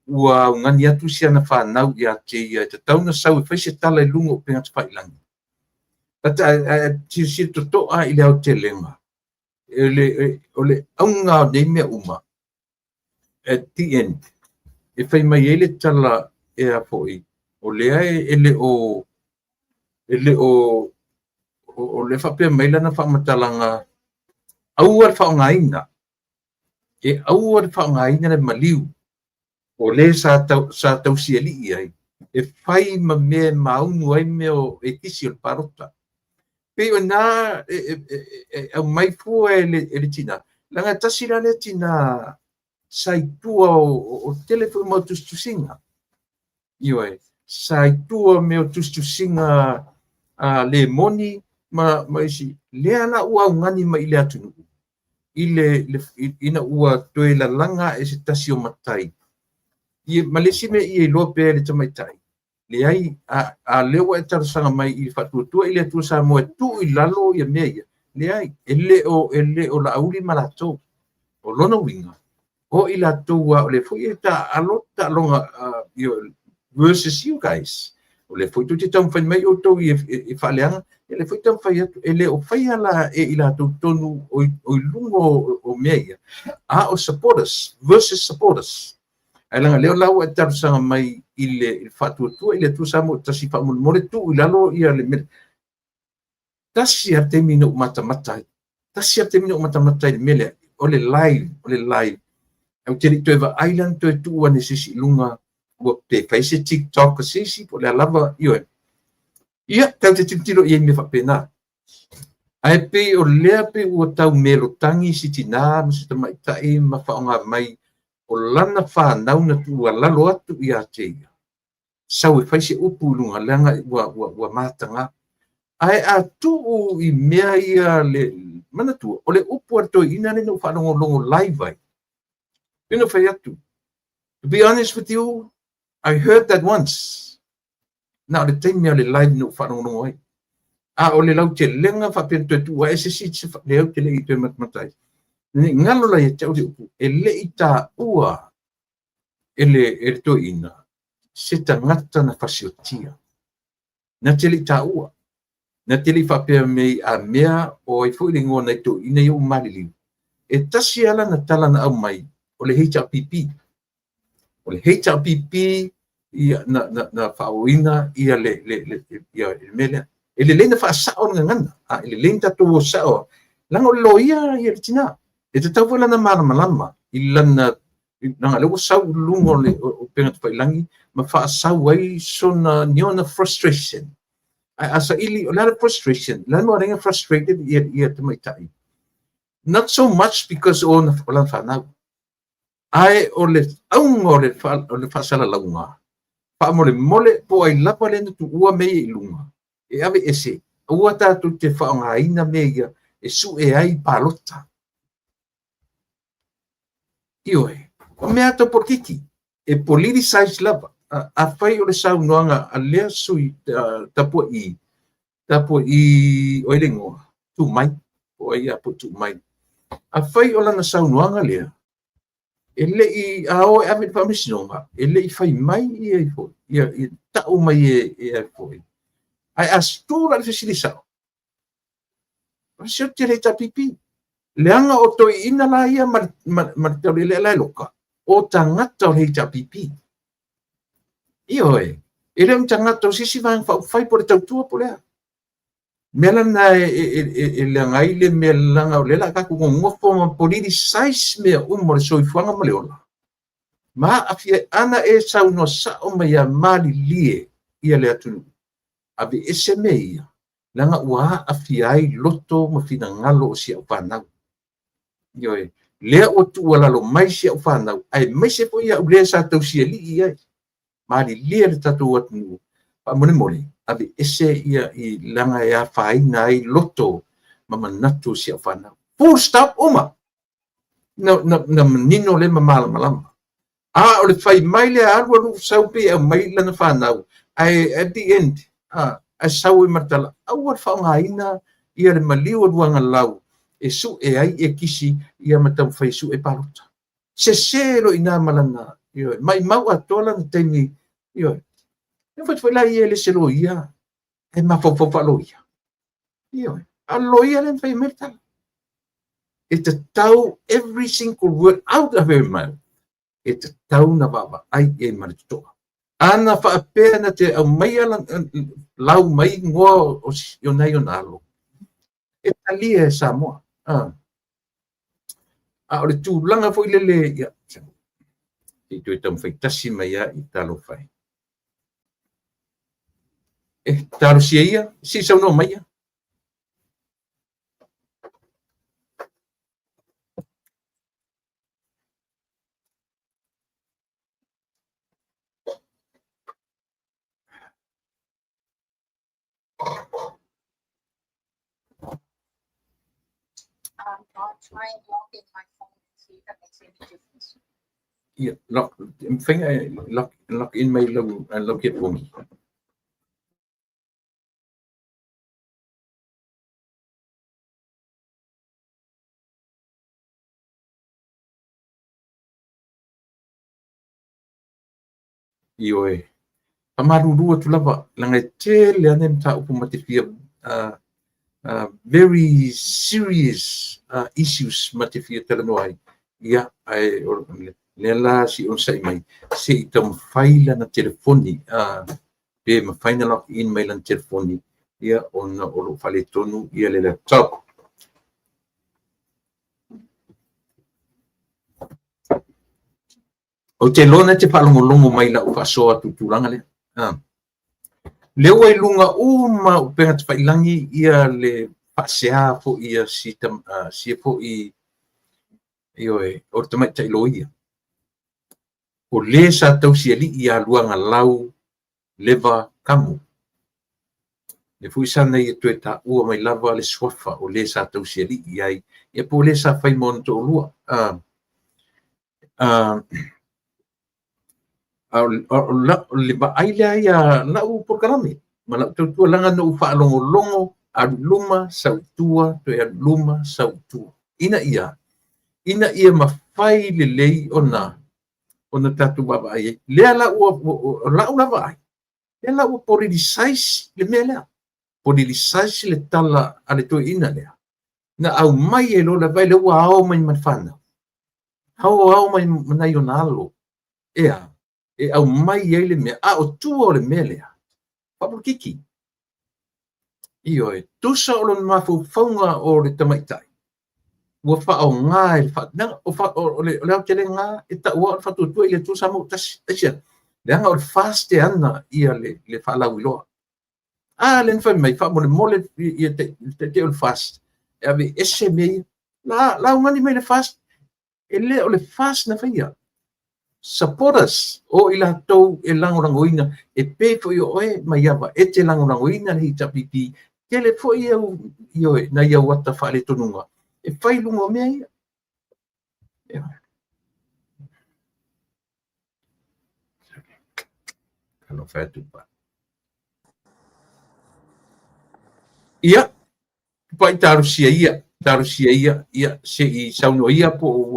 ua ngani atu sia na whanau i a te ia te tau na sau e whaise tala i lungo o pengat whailangi. Tata si to toa i le au te lenga. O le aunga o nei mea uma. At the end. E whai mai ele tala e a foi. O lea e le o le whapea maila na whamatalanga aua whaongaina. E aua whaongaina le maliu. O le sa tau siali i ai. E whai ma mea maunu ai meo e kisi o parota. Pe o nā au mai fua e le tina. Langa tasira le tina saitua o telefon mo tustusinga. Ioi, saitua meo tustusinga le moni ma isi le ana ua ngani ma ile atunu. Ina ua toe la langa e se tasio matai. Malesi me i loa pe le tamaitai. Le ai a lewa e tarasanga mai i whatuatua i le atua sa moe tu i lalo i a mea ia. Le ai, e le o la auri malato. O lona winga. O i la toa o le fui e ta alota longa versus you guys. O le fui tu te tau whai mai o tau i whaleanga. E le fui tau whai atu. E le o whai ala e i la tau tonu o i lungo o mea ia. A o supporters versus supporters. Ai langa leo lau e tarusanga mai i le whatuatua i le tu samo tasi whamone tu i lalo i a le mele. Tasi a te mino matamatai. Tasi a te mino matamatai le mele. O le live. Au te rito eva island to e tu ane sisi lunga ua te kaise TikTok sisi po le alava ioe. Ia, tau te timtilo i e me whapena. Ai pe o lea pe ua tau melo tangi si tina masi ta mai tae ma whaonga mai o lana whanau na tu ua lalo atu i a te ia. Sau e whaise upu lunga leanga ua matanga. Ai a tu i mea ia le mana tua. O le upu ato ina ne no whanongo longo live ai. Pino whai atu. To be honest with you, I heard that once. Now the time mea le live no whanongo longo ai. A o le lau te lenga whapena tu tu wa ese si le au te le i te matmatai. Ngalo la e te au te upu. E le i tā ua e le to ina. Se ta ngata na whasiotia. Na te le tā ua. Na te li whapea mei a mea o i fwiri ngō nei to ina i o mariliu. E tasi ala na tala na au mai o le HRPP. O le HRPP na whaoina ia le mele. E le leina whaasao nga ngana. E le leina tato o sao. Langa o loia i le tina. E te tau wala na malama. I lana nanga lewa sau lungo o penga tupai langi. Ma whaasau ai sona niona frustration. Asa ili a lot of frustration. Lan mo ringa frustrated ia te mai tai. Not so much because o na whanau. Ai o le aunga o le whasala launga. Pa mole po ai lapa le tu ua mei i lunga. E ave ese. Ua tātou te whaonga ina mea e su e ai palota. Ioe. O mea to porkiki. E politicized lava. A whai o le sau noanga a lea sui tapua i oile ngoa. Tu mai. O ai apu tu mai. A whai o lana sau noanga lea. E le i ao e amit whamisinonga. E le i whai mai i ai fo. I tau mai e ai fo. Ai a stura le fesili sao. Sio te reita pipi. Leanga o toi ina la ia martau le lai loka. O tangata o reita pipi. Ioe. E leo tangata o sisi vang whai po le tautua po lea. Mela na e leangai le melanga o lela kaku ngofo ma politicise mea umo le soifuanga ma leola. Ma afia ana e sau no sao mai a mali lie ia le atunu. Abe ese mea. Langa ua afiai loto ma fina ngalo o si au whanau. Ioe. Lea o tu walalo mai si au whanau. Ai mai se po ia ulea sa tau si ali iai. Mali lia le tatu atunu. Pa mole. Abe ese ia i langa e a whaina ai loto ma manatu si au whanau. Full stop uma. Na nino le ma malama. o le fai mai le alu alu sau pe au mai lana whanau. Ai at the end, a sau e martala, au ar whaungaina ia le maliu aluanga lau, e su e ai e kisi ia matau fai su e parota. Se sero ina malana, mai mau atola na teimi, e fai la ia le selo ia, e mawhawhawha lo ia. A lo ia le fai mertala. It's a tau every single word out of her mouth. It's a tau na baba ai e maritoa. Ana whaapea na te au mai ala lau mai ngoa o nei o nalo. E talia e Samoa. A o le tūlanga fo i lele ia. I tui tam whai tasi mai a i talo whai. E talo sia ia, si sau no mai a. I'll try and log in my phone and see if that makes any difference. Yeah, lock in my log it for me. Ioe. Pamarurua tu lava langa tele anem ta upumatifia very serious issues matifia telenoai. Ia ai lela si on sai mai se itam faila na telefoni pe ma faina lock in mai lan telefoni ia on olo fale tonu ia le laptop. O te lona te palongolongo mai la ufa soa tutulanga le. Leo ai lunga uma upenga te whailangi ia le pasea fo ia si fo i o te mai tailo ia. O le sa tau si ali ia luanga lau leva kamu. Le fui sana ia tue ta ua mai lava le swafa o le sa tau si ali ia ia po le sa fai monto o lua. Le ba aile ia na u programi mana tu langa no fa longo a luma sautua to ia luma sautua ina ia ma fai le lei ona tatu baba ai le la u la vai le la u politicise le mele politicise le tala ale to ina le na au mai e lo la vai le wa au mai manfana au mai na yonalo e au mai ele me o tua le melea papu kiki tusa o lon mafu faunga o le tamaitai ua fa o nga e fa na o le tele nga e ta ua fa tu ile tusa mo tas asia le nga o fast ana ia le fa la wilo len fa mai fa mo le mole ia te o fast e ave ese me la ngani me le fast ele o le fast na fa ia supporters o ila tau e langorangoina e pe fo yo mai ava e te langorangoina ni tapipi tele fo yo na ia wata fa le tonunga e fai lungo me ia kalo fa tu pa ia pai taru sia ia se I sauno ia po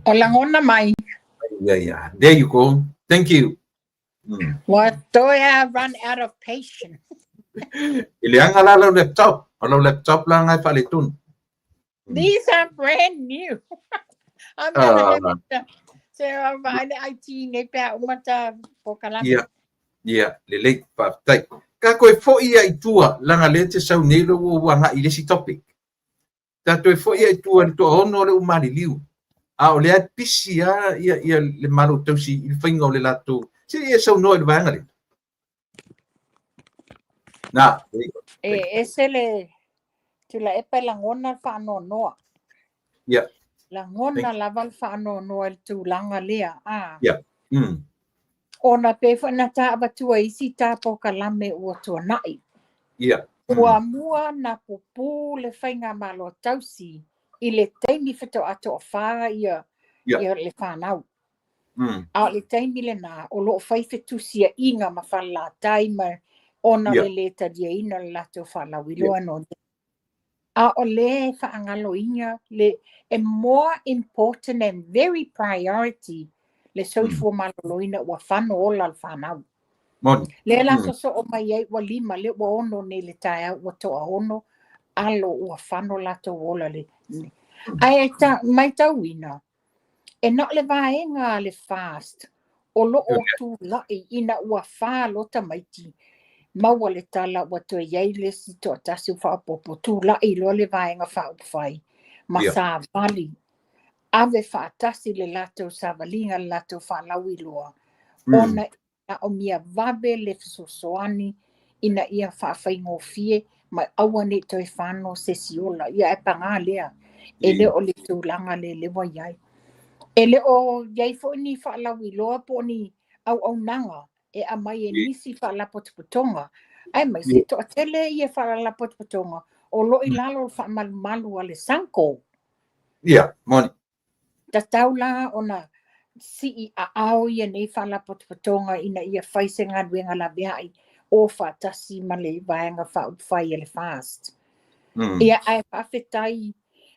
O langona mai. Yeah. There you go. Thank you. What do I run out of patience? Ile anga la laptop. Ala laptop la ngai fale tun. These are brand new. I'm gonna have to say I'm IT ne pa umata pokala. Yeah. Le pa tai. Ka koe fo ia itua langa le te sau nei lo wanga ile si topic. Ta to fo ia itua to ono le umani liu. O le pisi ia le maru tausi I whainga o le lato. Se ia sau noa le vanga le. Na. Ese le tula epa langona whaano noa. Yeah. Langona laval whaano noa le tūlanga lea. Yeah. Ona pe whana tā abatua isi tāpo kalame ua tua nai. Yeah. Ua mua na pupu le whainga malo tausi I le taimi whetau ato o whāra ia le whanau. A le taimi le nā, o loo whaiwhetusia inga ma whala taima ona le tadia ina le lato whalawi loa no. A o le whaangalo inga, le more important and very priority le soifua maloloina ua whano ola le whanau. Le la so o mai ai wa lima le wa ono ne le taia wa toa ono alo ua whano lato ola le. Ai mai tauina. E not le vaenga le fast. O lo o tu lai ina ua wha lota maiti. Maua le tala wa to iei le si to tasi whapopo. Tu lai lo le vaenga whauwhai. Ma sa vali. Ave whaatasi le lato sa valinga le lato whalawi loa. Ona ina o mia vabe le fisosoani ina ia whaawhaingo fie. Mai awane toi whano se siola. Ia e panga lea. Ele o le tūlanga le wa iai. Ele o iai fo ni whaalawi loa po ni au nanga. E a mai e nisi whaalapotuputonga. Ai mai se to atele ia whaalapotuputonga. O lo i lalo whaamalu ale sanko. Ia, moni. Ta taula ona si a ao ia nei whaalapotuputonga ina ia whaise ngā duenga la beai. O whaatasi ma le vaenga whai ele fast. Ia ai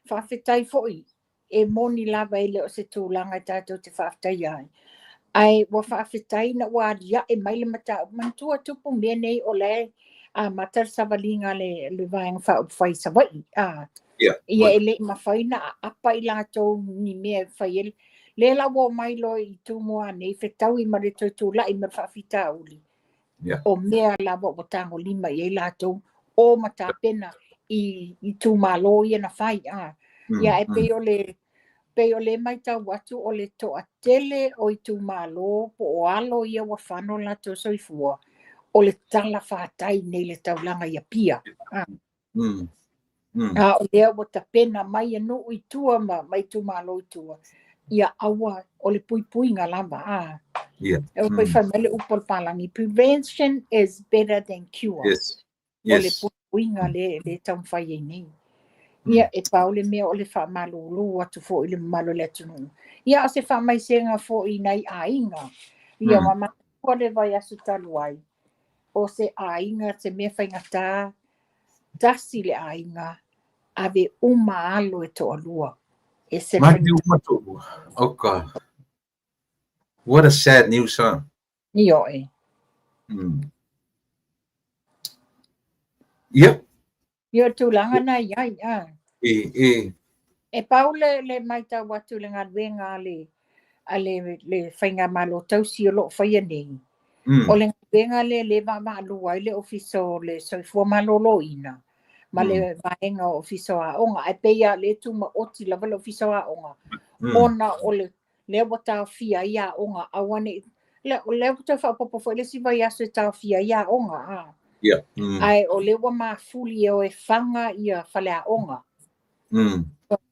whawhetai foi. E moni lava ele o se tūlanga tātou te whawhetai ai. Ai wa whawhetai na waria e maile mata. Mantua tupu mea nei o le a matar savalinga le vaenga whai sawai. Ia ele mawhaina a apa i lātou ni mea whai ele. Le la wo mai lo i tūmua nei whetau i mare tūla i mare whawhita uli. O mea la wo tango lima i lātou o mata pena i tūmalo i na whai. Ia e pe o le mai tau watu o le toa tele o i tūmalo po o alo ia wa whano lātou soifua. O le tala whātai nei le taulanga ia pia. O lea wa ta pena mai anu i tua mai tūmalo i tua. Ia awa o le pui ngā lava. E o pui whamele upol palangi. Prevention is better than cure. O le pui ngā le tau whai e nei. Ia e paule mea o le whamalulu atu fo i le malo le tunu. Ia o se whamaisenga fo i nei ainga. Ia mama o le vai asu taluai. O se ainga se mea whaingata tasi le ainga ave alo e toa lua. Mati umatu. Okay. What a sad news, huh? Io e. Yep. Io tūlanga na iai. E paule le maita watu le ngā wenga le whainga malo tausi o lo whaia nei. O le wenga le malu ai le ofiso le soifua malolo ina. Ma le vaenga ofiso a onga. E peia le tuma oti lava le ofiso a onga. Ona o le wata fia ia onga awane. Le wata whapopo fo le siva ia se tau fia ia onga. Ai o le wa mafuli o e whanga ia whalea onga.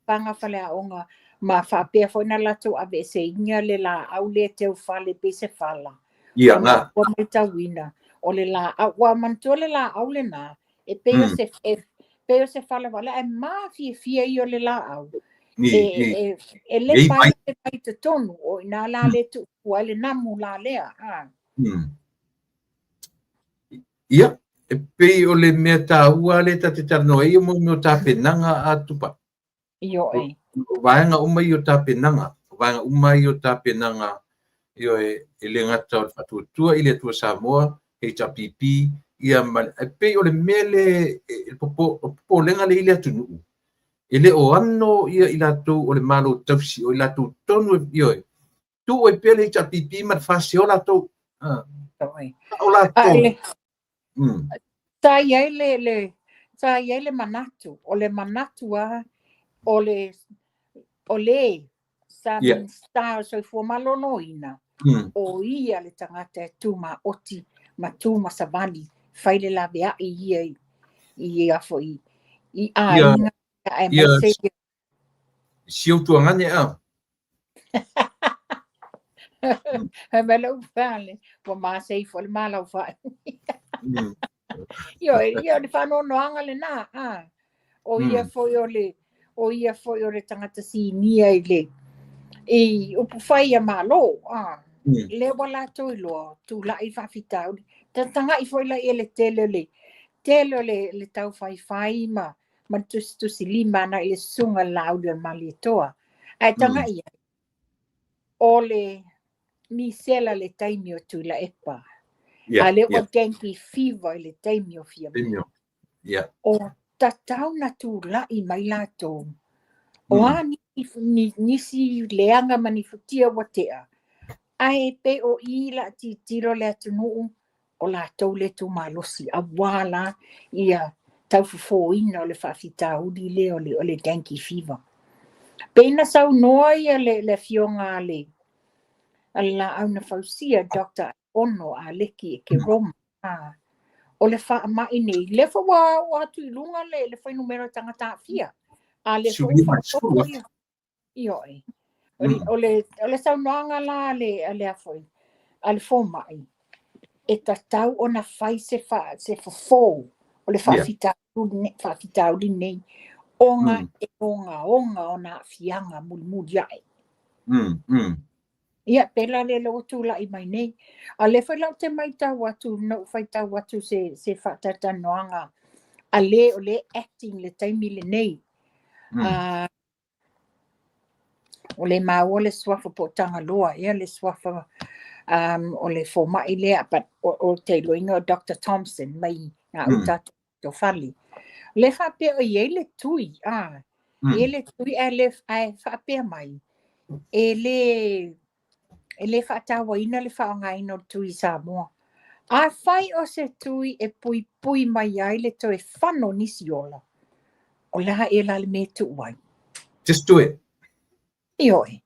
Whanga whalea onga. Ma whapea fo ina lato ave se inga le la au le teo whale pe se whala. Ia ngā. Wa mai tawina. O le la wa mantua le la au le nā. E peo se whala wala. E maa fia i o le la au. E le pai te pai te tonu. O ina la le tu ua le namu la lea. Ia. E pei o le mea tā ua le ta te tarno e o mo tā penanga a tupa. Io e. Vaenga umai o tā penanga. Vaenga umai o tā penanga. Io e le ngata o whatuatua i le tua Samoa. HRPP. Ia e pei o le mea le popo lenga le i le atunu. E le o ano ia i lātou o le malo tausi o i lātou tonu io e. Tu o e pea le HRPP ma whasi o lātou. O lātou. Ta iai le manatu. O le manatu o le sa star so fu malolo ina. O ia le tangata e tuma oti ma tuma savali. Faile la vea i afo i ainga e masei. Siu tuangane a. He mele ufale. Wa masei fo le mala ufale. Io le whanono anga le nā. O ia foi o le o ia foi o re tangata sinia i le. E upu whai a malo, le wala toi loa, tu la i whawhitau. Tanga i foi la i le tele le tau whai ma tusi lima na i le sunga laude mali toa. Ai tanga ia, o le misela le taimi o tu la epa. A le o dengue fever i le taimi o fia. O tatau na tu la i mai lato. O nisi leanga manifutia watea. Ai pe o i la ti tiro le atunu o la tau le tu malosi. A wala ia tau fufo ina o le whawhita udi le o le dengue fever. Pena sau noa ia le fionga le. Ala au na fausia Dr. Ono a leki e ke Roma. O le wha mai nei. Le wha watu i lunga le whai numero tangata fia. A le wha ioi. O le sau noanga la le a foi. A le fo mai. E tatau o na whai se fofo. O le whawhitau di nei. Onga e onga o na fianga muli ai. Ia pela le lo tu la i mai nei. A le whai lau te mai tau watu, no whai tau watu se whatata noanga. A le o le acting le taimi le nei. O le mau le swafa po tanga loa, ia le swafa o le foma i lea, o te loinga o Dr. Thompson, mai ngā utatu to whali. Le whapea o ie le tui, ie le tui e le whapea mai. E le whaatawa ina le whaonga ino tui Samoa. A whai o se tui e pui mai ai le toi whano nisi ola. O laha e la le me tu wai. Just do it. Ioi.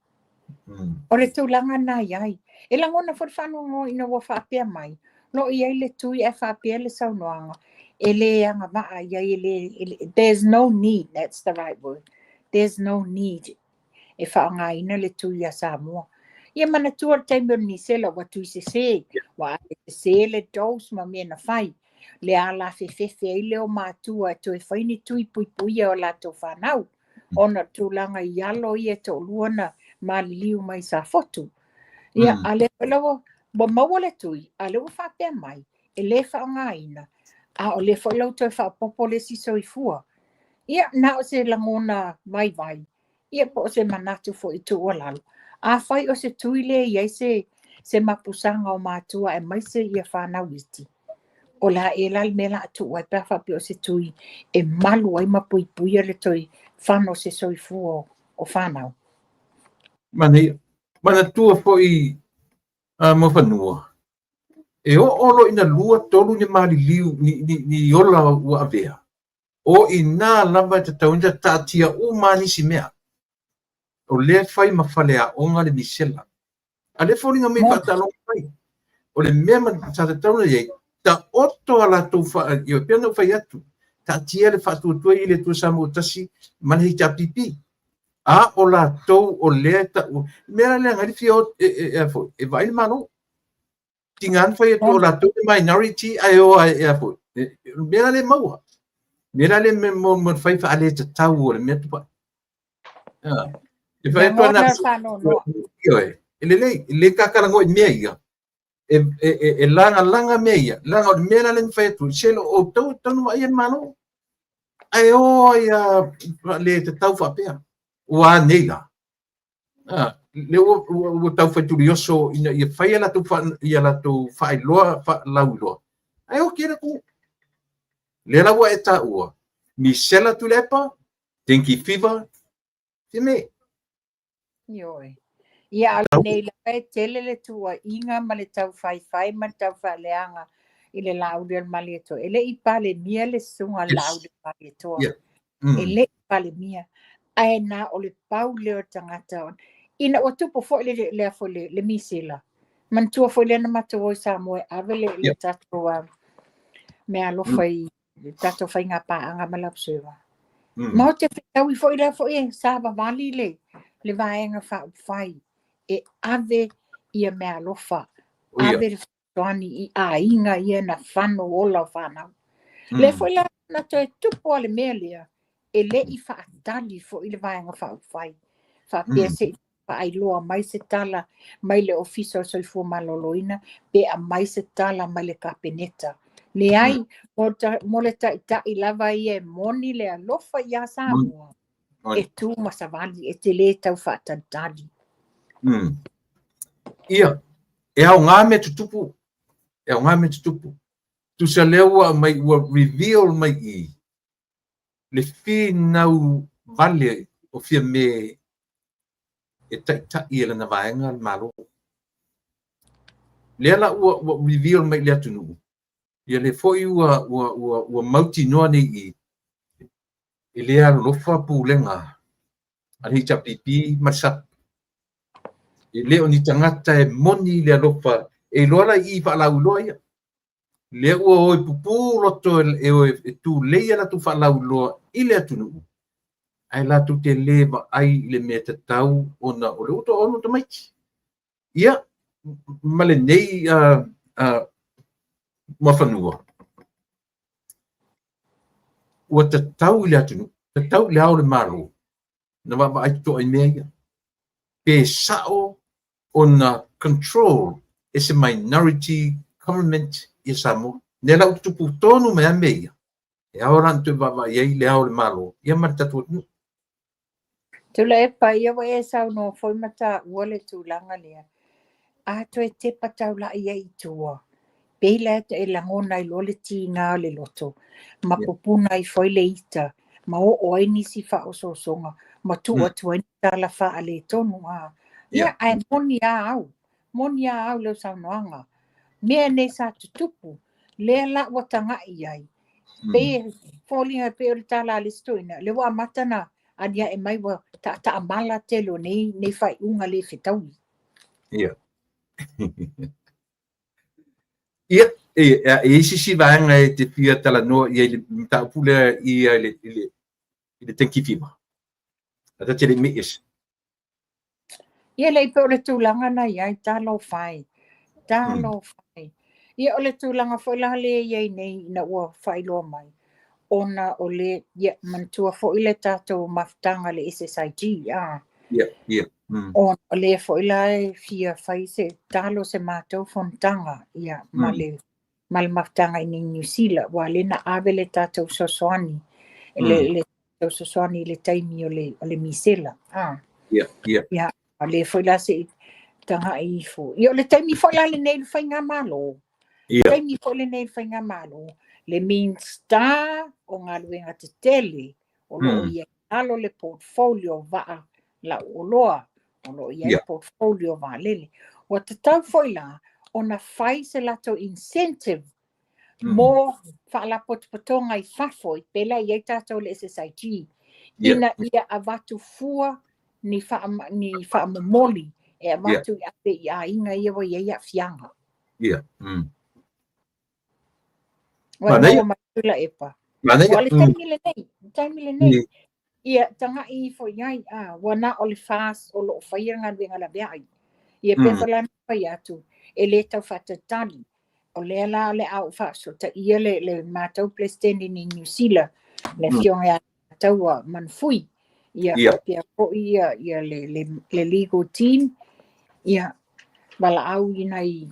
O le tūlanga nā iai. E langona for whanu ngō ina wa whapea mai. No iai le tui e whapea le saunoanga. E le anga maa iai there's no need, that's the right word. There's no need. E whaonga ina le tui a Samoa. Ia mana tua taimio ni sela watu se. Wa se le dos ma mena whai. Le ala fefe i leo mātua e toi whaini tui pui o la tō whanau. Ona tūlanga i alo i e tō luana ma liu mai sa fotu. Ia ale whalawa, wa maua le tui, ale wa whapea mai, e le whaonga ina, a o le whalau toi whapopo le siso i fua. Ia na o se langona mai vai, ia po o se manatu fo i tu o lalo. A whai o se tui le iai se mapusanga o mātua e mai se ia whanau iti. O la e lal mela atu wai pēwha pe o se tui e malu ai mapui le toi whano se soifua o whanau. Mana tua fo i mawhanua. E o olo ina lua tolu ni mali liu ni ola ua avea. O i nā lava te taunja tātia o mani si mea. O le whai mawhale a onga le misela. A le whoringa me whatalong whai. O le mea ma tāta tauna iei. Ta oto ala tau wha, i o piano whai atu. Ta tia le whatuatua i le tua samu o tasi, manhei ta pipi. A o la tau o lea ta u. Mera lea ngari fia o e vai mano. Tingan whai atu o la tau e minority ai o e fo. Mera le maua. Mera le me mo whai wha ale ta tau o le mea tupa. E whai atu ana. E le kakarango i mea ia. E langa meia, langa o mera le fetu, selo o tau mai mano. Ai o ia le te tau whapea. Ua neila. Le o tau fetu rioso ina ia whai la tu whai loa, lau loa. Ai o kira ku. Le la ua e ta ua. Mi sela tu lepa, dengue fever, te me. Ioi. Ia nei la e tele le tua inga ma le tau whai ma tau whaleanga i le laude mali to. E le i pale mia le sunga laude mali to. E le i pale mia. Ai na o le pau leo tangata on. Ina o tupo fo le fo le misila. Man tua fo le na mato o Samoa ave le tato me alo fai tato fai nga pa anga malapseva. Ma o te tau i fo le fo e saba vali le vaenga fai. E ave ia mea alofa. Ave toani i a inga ia na whano ola whanau. Le foi la na toi tupo ale mea lea. e le I whaatali fo I le vaenga whaufai. Whapea se ai loa mai se tala mai le ofisa o soifua maloloina pe a mai se tala mai le kapeneta. Le ai mo le tai lava I moni le alofa ia Samoa. E tu masavali e te le tau whaatantali. Ia, e au ngā me tutupu. E au ngā me tutupu. Tu sa lewa mai ua reveal mai I. Le fi nau vale o fia me e tai e lana vaenga malo. Le ala ua reveal mai le atunu. Ia le foi ua mauti noa nei I. E le alofa pulenga. Ani chapipi masap. E le o ni tangata e moni le alofa. E loala I whaalau loa ia. Le ua oi pupu roto e tu leia la tu whaalau loa I le atunu. Ai la tu te leva ai le mea te tau ona o le uto ono te maiti. Ia, male nei mawhanua. Ua te tau I le atunu, te tau le au le maro. Na wapa ai to ai mea ia. Pe sao ona control is a minority government I Samoa. Ne lau tupu tonu mea mea. E aoran tu wapa iei le au le maro. Ia maritatua tunu. Tula e pai awa e sau no foi mata ua le tūlanga lea. A to e te patau la ia I tua. Peila e langona I lo le tīnga le loto. Ma popuna I foi le ita. Ma o nisi wha o sosonga. Ma tu atua ni tala wha a le tonu a. Ia ai moni a au. Moni a au leo sau noanga. Mea ne sa tutupu. Lea la watanga I ai. Pe fōlinga pe o le tala le stoina. Le wa matana. Adia e mai wa ta amala telo nei whai unga le whetaui. Ia. Ia, e sisi vaenga e te fia tala noa I le mtaupule I le tenki fima. Ata te le meis. Ia le pe o le tūlanga na iai talo whai. Talo whai. Ia o le tūlanga whaila le iai nei na ua whailoa mai. Ona o le mantua fo I le tātou maftanga le SSIG. Ia. O le fo ila e fia fai se talo se mātou fontanga ia male maftanga I New Zealand wa le na ave le tātou sosoani le tātou sosoani le taimi o le misela ia le fo ila se tanga I fo ia le taimi fo ila le nei fai ngā malo taimi fo le nei fai ngā malo le mean star o ngā luenga te tele o lo ia alo le portfolio vaa la oloa o ia portfolio valele. O te tau foi la, o na fai se lato incentive mo whaalapotopotonga I whafoi, pela I tātou le SSIG, ina ia avatu fua ni whaamomoli, e avatu ape I a inga ia wa ia fianga. Ia. Wa noa matula epa. Wa le taimile nei. Ia tanga I fo iai wana o le fast o lo whaianga venga la veai. Ia pepala na whai atu e le tau whatatali. O le ala le au whaso ta ia le mātau plesteni ni New Zealand. Le fionga taua manfui. Ia whapia po ia le legal team. Ia wala au inai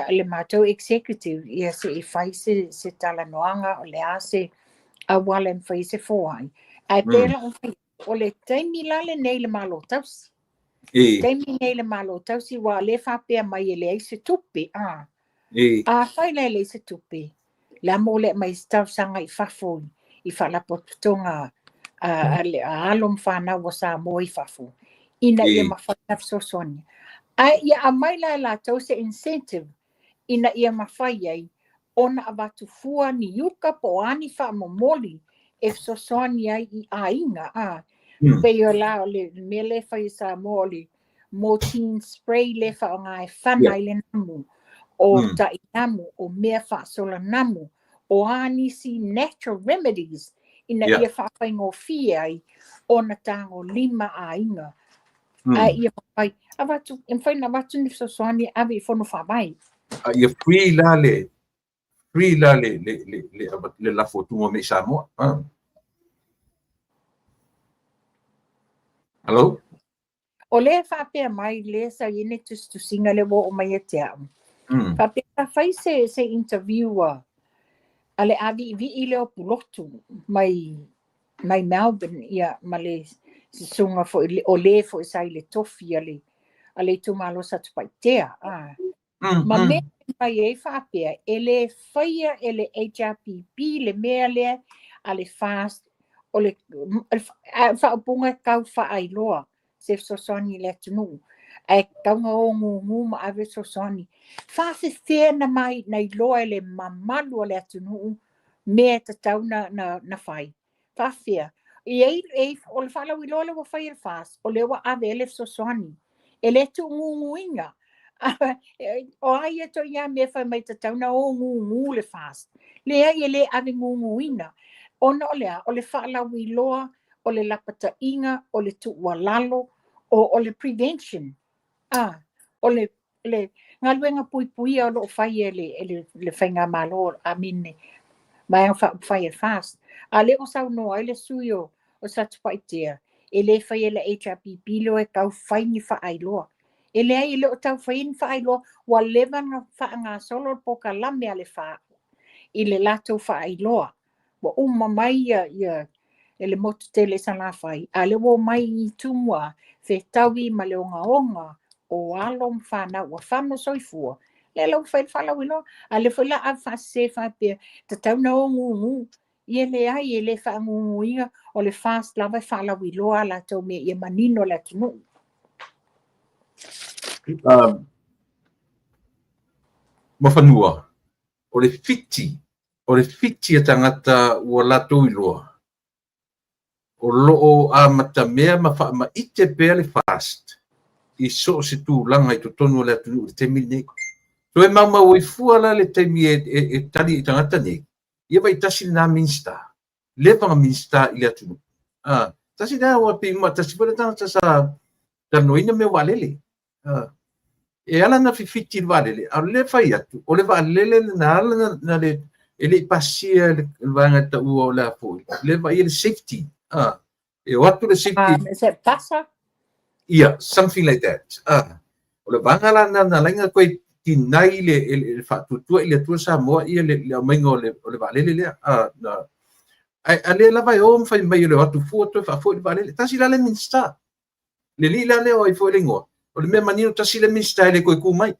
le mātau executive. Ia se I whai se tala noanga o le ase a wale mwhai se fōai. Ai pēla o le taimi lale nei le malo tausi. Taimi nei le malo tausi wa le whapea mai e le eise tupi. A whai le eise tupi. La mo le mai stausanga I whafoi. I whalapotonga a alom whanau wa sa mo I whafo. Ina ia mawhai sosoni. Ai ia a mai la tause incentive. Ina ia mawhai ai. Ona avatu fua ni yuka po ani whamomoli. E sosoani ai I ainga Peo la le me le whai sa moli Motin spray le wha o ngai whanai le namu o tai namu o mea whaasola namu o anisi natural remedies ina ia whawhaingo fia ai o na tango 5 ainga ia whai avatu whai na watu ni sosoani avi whono whawai ia free la le lafo tungo me Samoa Hello? O le whapea mai le sa ine tusinga le wo o mai e te au. Whapea whai se interviewer ale avi vi ile o pulotu mai Melbourne ia ma le sunga fo o le fo sai le tofi ale tu malo sa tupaitea. Ma me mai e whapea ele whaia ele HRPP le mea le ale fast o le whaapunga kau whaailoa se sosoni le tunu. E kaunga o ngu ma ave sosoni. Whase whena mai nei loa le mamalu le tunu me te tau na whai. Whawhia. I o le whala wiloa le wa whai e fast o le wa ave ele sosoni. E le tu ngu inga. O ai e to ia me whai mai te tau na o ngu le fast. Le ai e le ave ngu inga. Ona o lea, o le whala wiloa, o le lapata inga, o le tuua lalo, o le prevention. O le ngaluenga pui o lo whai e le whainga malo a mine. Mai au whai e fast. A le o sau noa, le sui o sa tupaitea. E le whai e le HRPP lo e kau whai ni whaailoa. E le ai le o tau whai ni whaailoa, wa lewa ngā solo poka lame a le wha. I le lato whaailoa. Wa uma mai ia ele motu tele sa la whai. A le wo mai i tumua, fe tawi ma le onga o alom whana ua whano soifua. Le lau whai whala wilo, a le whai la a whase whapea, ta tauna o ngungu. Ia le ai, le wha ngungu inga, o le fast lava whala wilo a la tau me ia manino la tunu. Mawhanua, o le fiti a tangata ua lato iloa. O loo a matamea ma ite pea le fast. I so se tu langa i to tonu le atunu le temi neko. So e mau i fua la le temi e tali i tangata neko. Ia vai tasi na minsta. Le panga minsta i le atunu. Tasi na ua pi ma tasi pala tangata sa tanoina me walele. E ala na fifiti i walele. A le fai atu. O le walele na ala na le ele pasia le vanga ta ua o la fui. Le vai le safety. E watu le safety. Is it pasa? Yeah, something like that. O le vanga la na lainga koe tinai le whatutua i le tua sa moa ia le mainga o le valele lea. A le lava e om fai mai o le watu fua toi whafua i le valele. Tasi la le minsta. Le li la leo ai fua le ngoa. O le mea manino tasi le minsta le koe ku mai.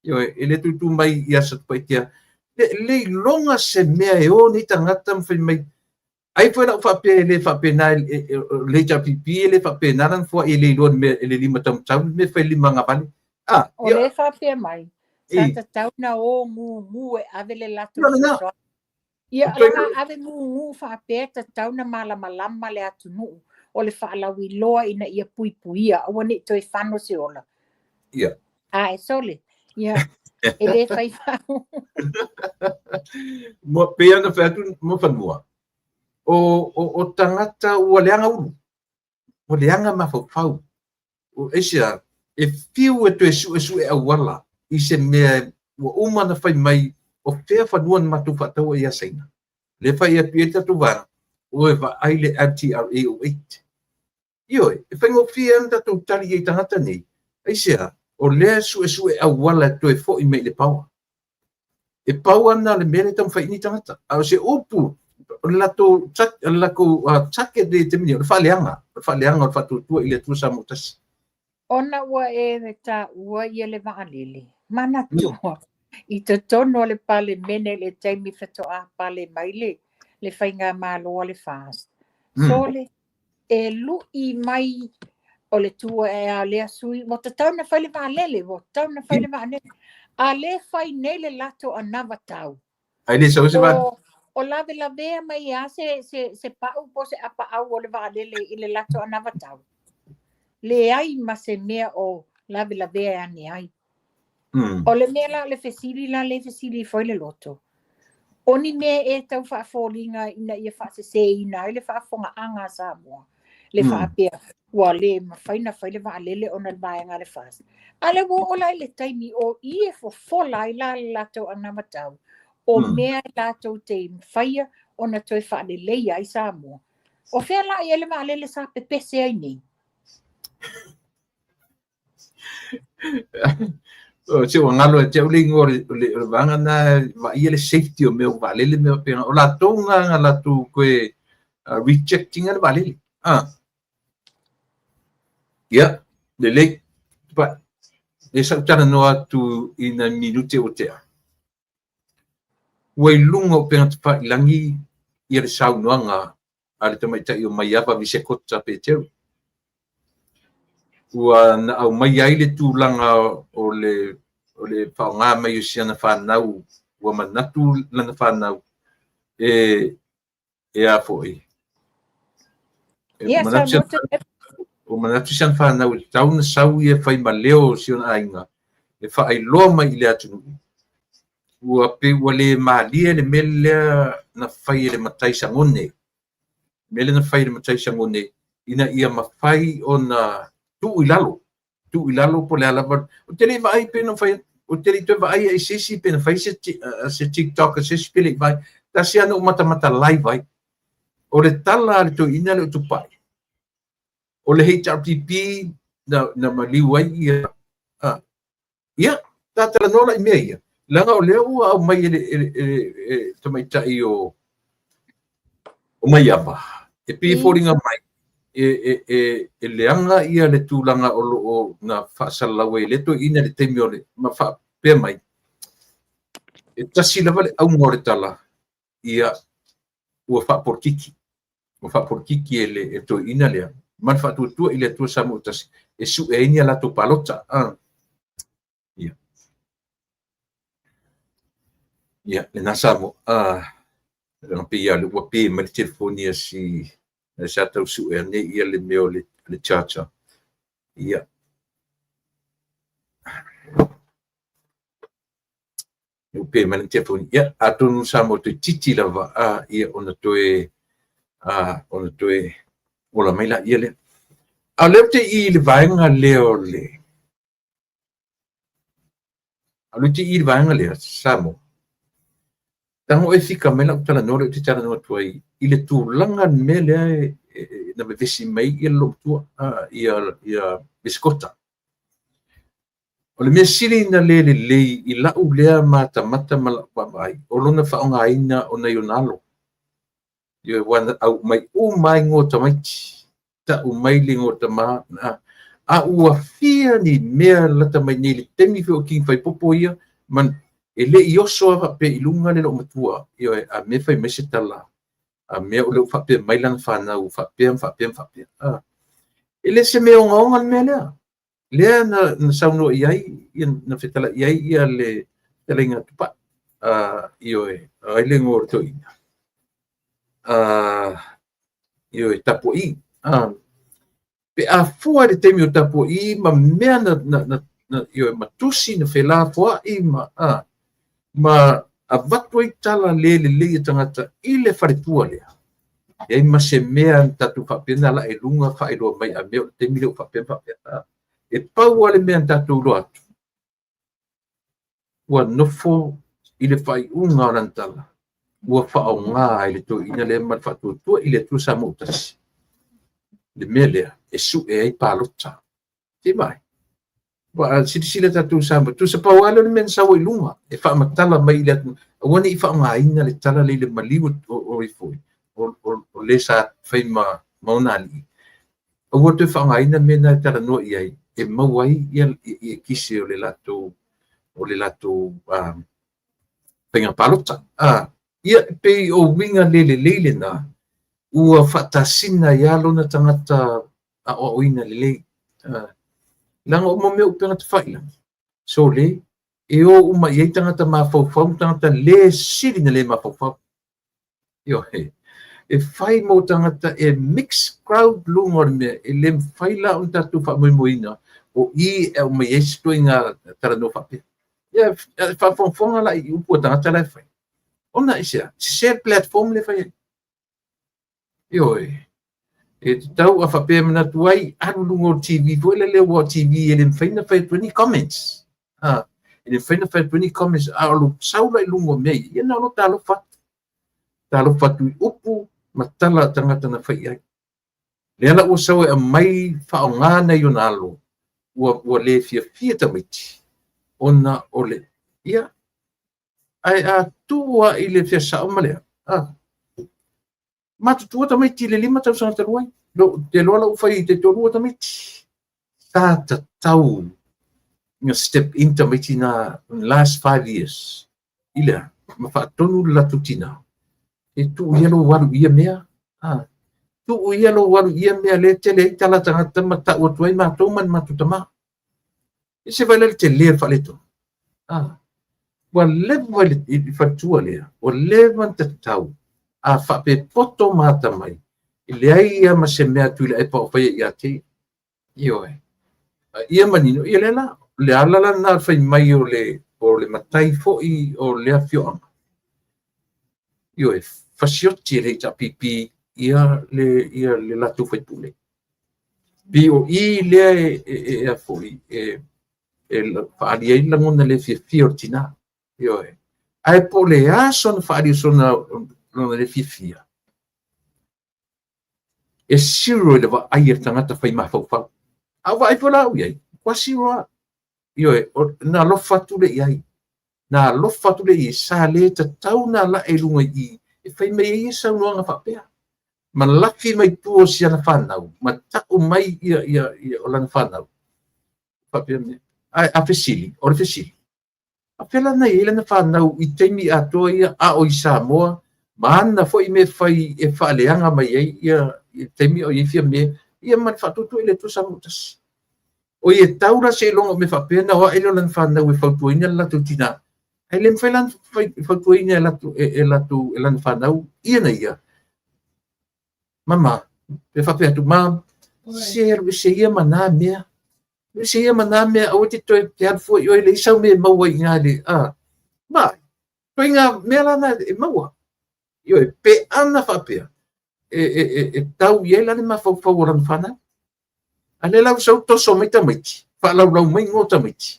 Yo, e le tutu mai i asa tupai tia. Le longa se mea e o ni tangata mwhai mai. Ai foi la fape na le JPP le fape na ran fo ele lo me ele lima tam me foi lima ngapani o le fape mai sa ta tau na o ngu e avele lato so ia ala ave ngu fape ta tau na mala le atunu o le fala wi loa ina ia puipuia o ni toi fano se ola ia e sole ia ele fai mo pe ana fatu mo fanua o tangata ua leanga ulu. O leanga mawhau. O esia, e fiu e tu esu e awala. I se mea, ua umana whai mai, o whea whanuan matu whatau e asaina. Le whai a pieta tu wara, o e wa aile MTRA o 8. Ioi, e whaingo whia anda tau tali e tangata nei. Esia, o lea esu e awala tu e fo i mei le paua. E paua na le mele tam whai ni tangata. Ao se opu, lato take de temini o faleanga o fatutua ile tu sa mutas ona ua e ta ua ia le vaalele mana tua i te tono le pale mene le taimi fetoa pale mai le whainga malo le fast so le e lu i mai o le tua e a lea sui mo te tauna whaile vaalele mo tauna whaile vaalele a le whai nele lato a navatau ai le so se va o lave mai a se pau po se apa au o le vaalele i le lato a navatau. Le ai ma se mea o lave ane ai. O le mea la le fesili foi le loto. O ni mea e tau whaafolinga ina ia whaasese ina i le whaafonga anga sa moa. Le whaapea ua le mawhaina whaile vaalele o na le vaenga le whaas. A le wo o lai le taimi o i e fofola i la lato a navatau. O mea lato te mwhaia o na toi whaale leia i Samoa. O whea la i ele maale le sa pepese ai nei. Se o ngalo te ulingo le vanga na va ia le safety o meu vale le meu pena o la tonga nga la tu koe rejecting al vale ya le pa e sa tana no atu ina minute o te wai lungo pena pa langi ia le sau no nga ale te mai tai o mai apa vi se kota pe te ua na au mai ai le tūlanga o le whaonga mai o siana whanau ua manatu lana whanau a foi o manatu siana whanau tau na sau ia whai maleo siona ainga e whaai loa mai i le atu ua pe ua le maalia le mele na whai le matai sangone mele na whai le matai sangone ina ia mawhai o na tu ilalo po le ala o te le vai pe no fai o te le vai ai sisi pe no fai se TikTok se spele vai ta sia no mata live vai o le tala le to ina le tu pai o le HRTP na maliu ai ia ta tala no la meia langa o le o mai e to mai tai o mai apa e pi foringa mai e leanga ia le tūlanga o na whaasalawe le to ina le teimi o le ma wha pia mai e tasi lava le au ngore tala ia ua whaaporkiki e to ina lea man whaatuatua i le tua samu tasi e su e inia la to palota ia le nasamo pe ia le ua pe ma le telefonia si sa tau su e ne ia le meo le chacha ia o pe ma le telefoni ia atonu sa mo te titi lava ia ona toe ola mai la ia le a le te i le vaenga leo le a le te i le vaenga le sa mo tango e fika mai la utala no le te tala no tuai i le tūlanga mele na me vesi mai i lo tua ia biskota o le mea sili na le i lau lea mata ma mai o lona whaonga aina o na ionalo ia wana au mai ngō tamaiti ta mai li ngō tama a ua fia ni mea lata mai ni le temi feo ki fai popo ia man e le i oso a pe ilunga le lo matua ia a me fai mese tala a mea o le whape mai lang whanau whapea e le se mea onga mea lea na sauno iai na whetala iai ia le telenga tupa ioe ai le ngor to ina ioe tapo i pe a fua le temi o tapo i ma mea na ioe matusi na whela fua i ma a vatoi tala le tangata i le wharetua lea e ma se mea tatu whapena la e lunga whaeloa mai a mea temi leo whapena e pau ale mea tatu lo atu ua nofo i le whai unga o nantala ua whao ngā i le to ina le mat whatuatua i le tu sa mutasi le mea lea e su e ai palota te mai wa sila tatu sa tu sa pau ale men sa i lunga e wha matala mai le wana i whao ngā ina le tala le maliu o i foi o le sa whai maunali ua te whao ngā ina mena tala noa i ai e mawai i kisi o le lato penga palota ia pe o winga lele na ua fatasina ia lona tangata a o ina lele langa o me o penga te whaila so le e o uma i tangata mafau tangata le siri na le mafau yo he e whai mo tangata e mixed crowd lungor me e le whaila on tatu wha moina o i e o me esto inga tara no whape ia whafonga la i upo tangata la whai ona isia share platform le whai ioi e tau a whape mana tuai anu lungo TV foi le leo TV e le whaina whai 20 comments e le whaina whai 20 comments a alo saula i lungo mei ia na alo talo fatu i upu matala tangata na whai ai Le ala ua sau e mai whaonga na yonalo. Ua le fia tamiti. Ona ole. Ia. Ai a tua i le fia sa omalea. Matutua tamiti le 5 tausanga taruai. Te loa lau fai te tolua tamiti. Ta tau. Step in tamiti na last 5 years. Ila. Ma whaatonu la tutina. E tu yelo waru ia mea. Tu yelo waru ia mea le te le tala tangata mata o tuai mātou man matutama. E se vai le te lea whaleto. Wa lewa i whatua lea. O lewa te tau. A whape poto mata mai. I le aia ma se mea tuila e pao whaia i a te. Ioe. Ia manino. Ia lela. Le alala na whai mai o le matai fo'i o lea fioanga. Ioe. Fasioti le ta pipi. Ia le latu whai pule. Pi o i lea e a fo'i. Whaari ai langona le fia o tina. Ioe. Ai po le aso na whaari sona le fia. E siro le wa ai tangata whai mawhau. Awa ai pola au iai. Kwa siro a. Ioe. Na lofa tule iai. Na lofa tule i sa le ta tau na la e lunga i. E whai mei e sa unoanga whapea. Ma laki mai tuo si ana whanau. Ma tau mai ia o lana whanau. Whapea me. A fesili. Ore fesili. A pela nei ele na whanau i teimi a toa ia a o i Samoa. Ma ana fo i me whai e whaaleanga mai ei ia teimi o i fia me. Ia man whatutu ele tu samutas. O i e taura se longa me whapea na wa ele o lana whanau e whautuina latu tina. Ai le mwhai lana whautuina e lana whanau. Ia na ia. Mama, pe whapea tu mam. Se ia mana mea. Se ia mana mea au te toi te hadfua i oile isau me maua i ngā le. Mai, toi ngā mea lana e maua. Ioi, pe ana whapea. E tau i eila le mawhau o rana whana. A le lau sau toso mai tamaiti. Whalau mai ngō tamaiti.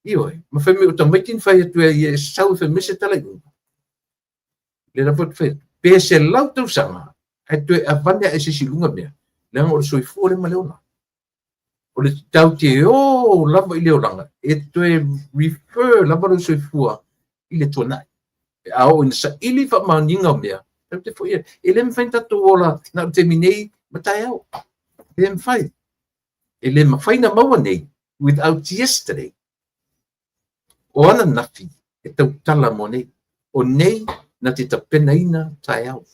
Ioi, ma whai me o tamaiti ni whai atu e sau whai mese talai ngō. Le na pot whai. Pe se lau tau sanga. E toi a vania e se silunga mea. Le anga o soi fua le maleona. O le tau te lava i leo langa. E toe refer lava lo soi fua i le tuanai. E ao ina sa ili wha maaninga mea. Te fo ia. E le mwhai tato ola na te minei matai au. E le mwhai. E le mwhai na maua nei. Without yesterday. O ana nafi. E tau tala mo nei. O nei na te tapena ina tai au.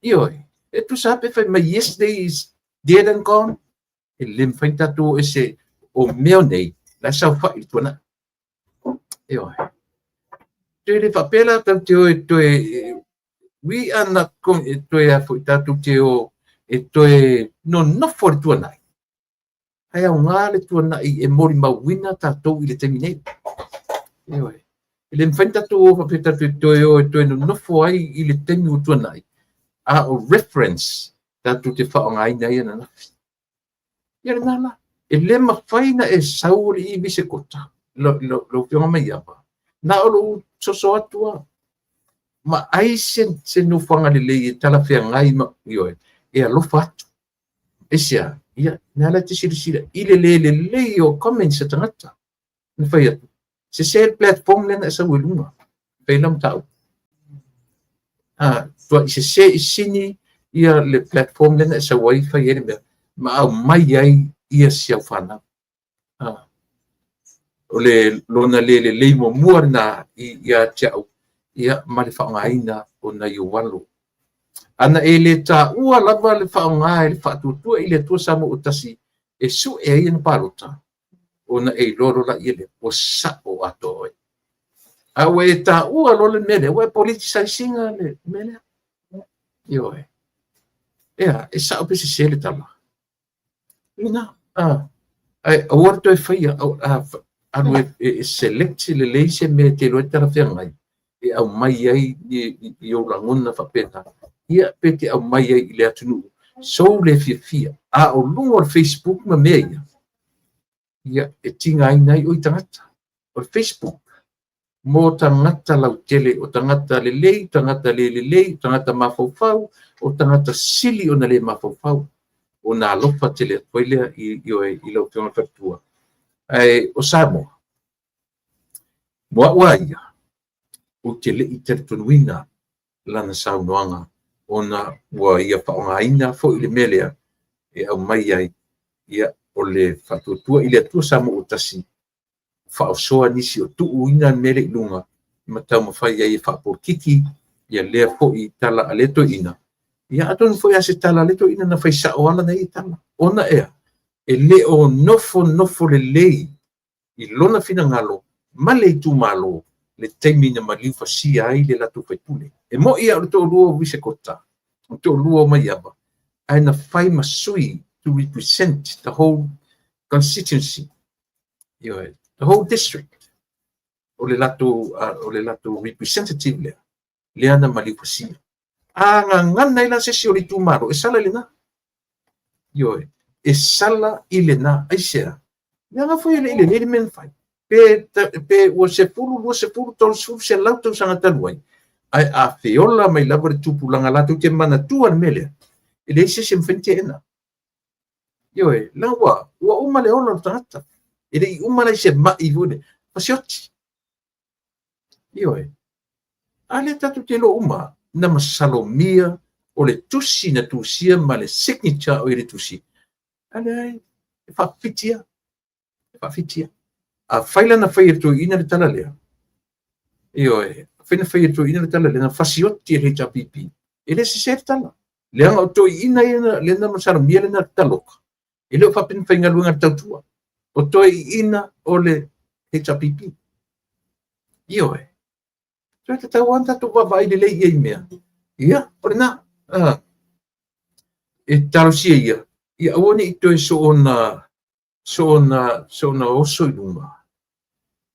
Ioi. E tu sa pe whai my yesterday is dead and gone. E le mwhai tato e se o meo nei. La sau whai tuana. Ioi. Te le whapela tau te o e toe we are not going e toe a fwoi tatu te o e toe no nofo le tuanai. Hai au ngā le tuanai e mori mawina tatou i le temi nei. Ioi. E le mwhai tatu o whape tatu e toe o e toe no nofo ai i le temi o tuanai. A o reference tatu te whaongai nei ana nafi. Ia le nana. E le mawhaina e sauri i vise kota. Lo whionga mai apa. Na olo soso atua. Ma ai se no whanga le e tala whea ngai ma ioe. E alofa atu. E sia. Ia. Nala te sira. I le o comments a tangata. Na whai atu. Se share platform lena e sa uelunga. Whai lam tau. Tua i se share i sini ia le platform lena e sa wai whai ere mea. Ma au mai ai ia siau whana. O le lona le mo mua na ia tiau. Ia ma le whaongaina o na iuwalo. Ana e le ta ua lava le whaonga e le whaatutua i le tua samo o tasi e su e ai na parota. O na e loro la i le o sa o ato oi. A we ta ua lo le mele, we politisai singa le mele. Ioe. Ea, e sa o pese se le tala. Ina, ai awarto e whaia, anu e selecti le leise me te loe tara whengai. E au mai ai i o rangona whapena. Ia pete au mai ai i le atunu. So le fia. A o lungo o Facebook ma mea ia. Ia e tinga ai nai o i tangata. O Facebook. mo tangata lau tele o tangata lelei, tangata lelei, tangata mafaufau, o tangata sili o na le mafaufau, o na alofa tele atoilea i lau teona whaktua. Ai, o Samoa, mua ia, o tele i tere tonuina, lana saunoanga, o na ua ia whaongaina fo i le melea, e au mai ai, ia o le whatuatua, i le atua Samoa o tasi, whaosoa nisi o tuu ina mele ilunga, matau mawhai ai e whapokiki, ia lea fo i tala aleto ina. Ia atonu fo i ase tala aleto ina na whai sao ala na i tala. Ona ea, e le o nofo le lei, i lona fina ngalo, ma le tu malo, le teimi na maliu fasia ai le latu whaipule. E mo ia o to lua wise kota, o to lua mai aba, ai na whai masui to represent the whole constituency. Ia the whole district o le lato representative le ana malifasia anga ngana ila sesi o le tumaro e sala lena yo e sala ilena aisea nga foi ile men fai pe o se pulu tol su se lauto sanga taluai ai a feola mai lava le tupulanga lato te mana tua mele ile se mfente ena yo lawa wa uma le ona tata ele i uma lai se ma i vune pasioti io ale tatu te lo uma na masalomia o le tusi na tusia ma le signature o le tusi ale fa fitia a faila na faia to ina le tala lea io fina faia to ina le tala le na fasioti le HPP ele se tala le anga to ina le na masalomia le na taloka ele fa pin fainga luanga tautua o toi ina o le HPP. Io Cioè te wanta tu vai le lei e mea. Ia, orna. E talo sia ia. Ia oni i toi so na oso i lunga.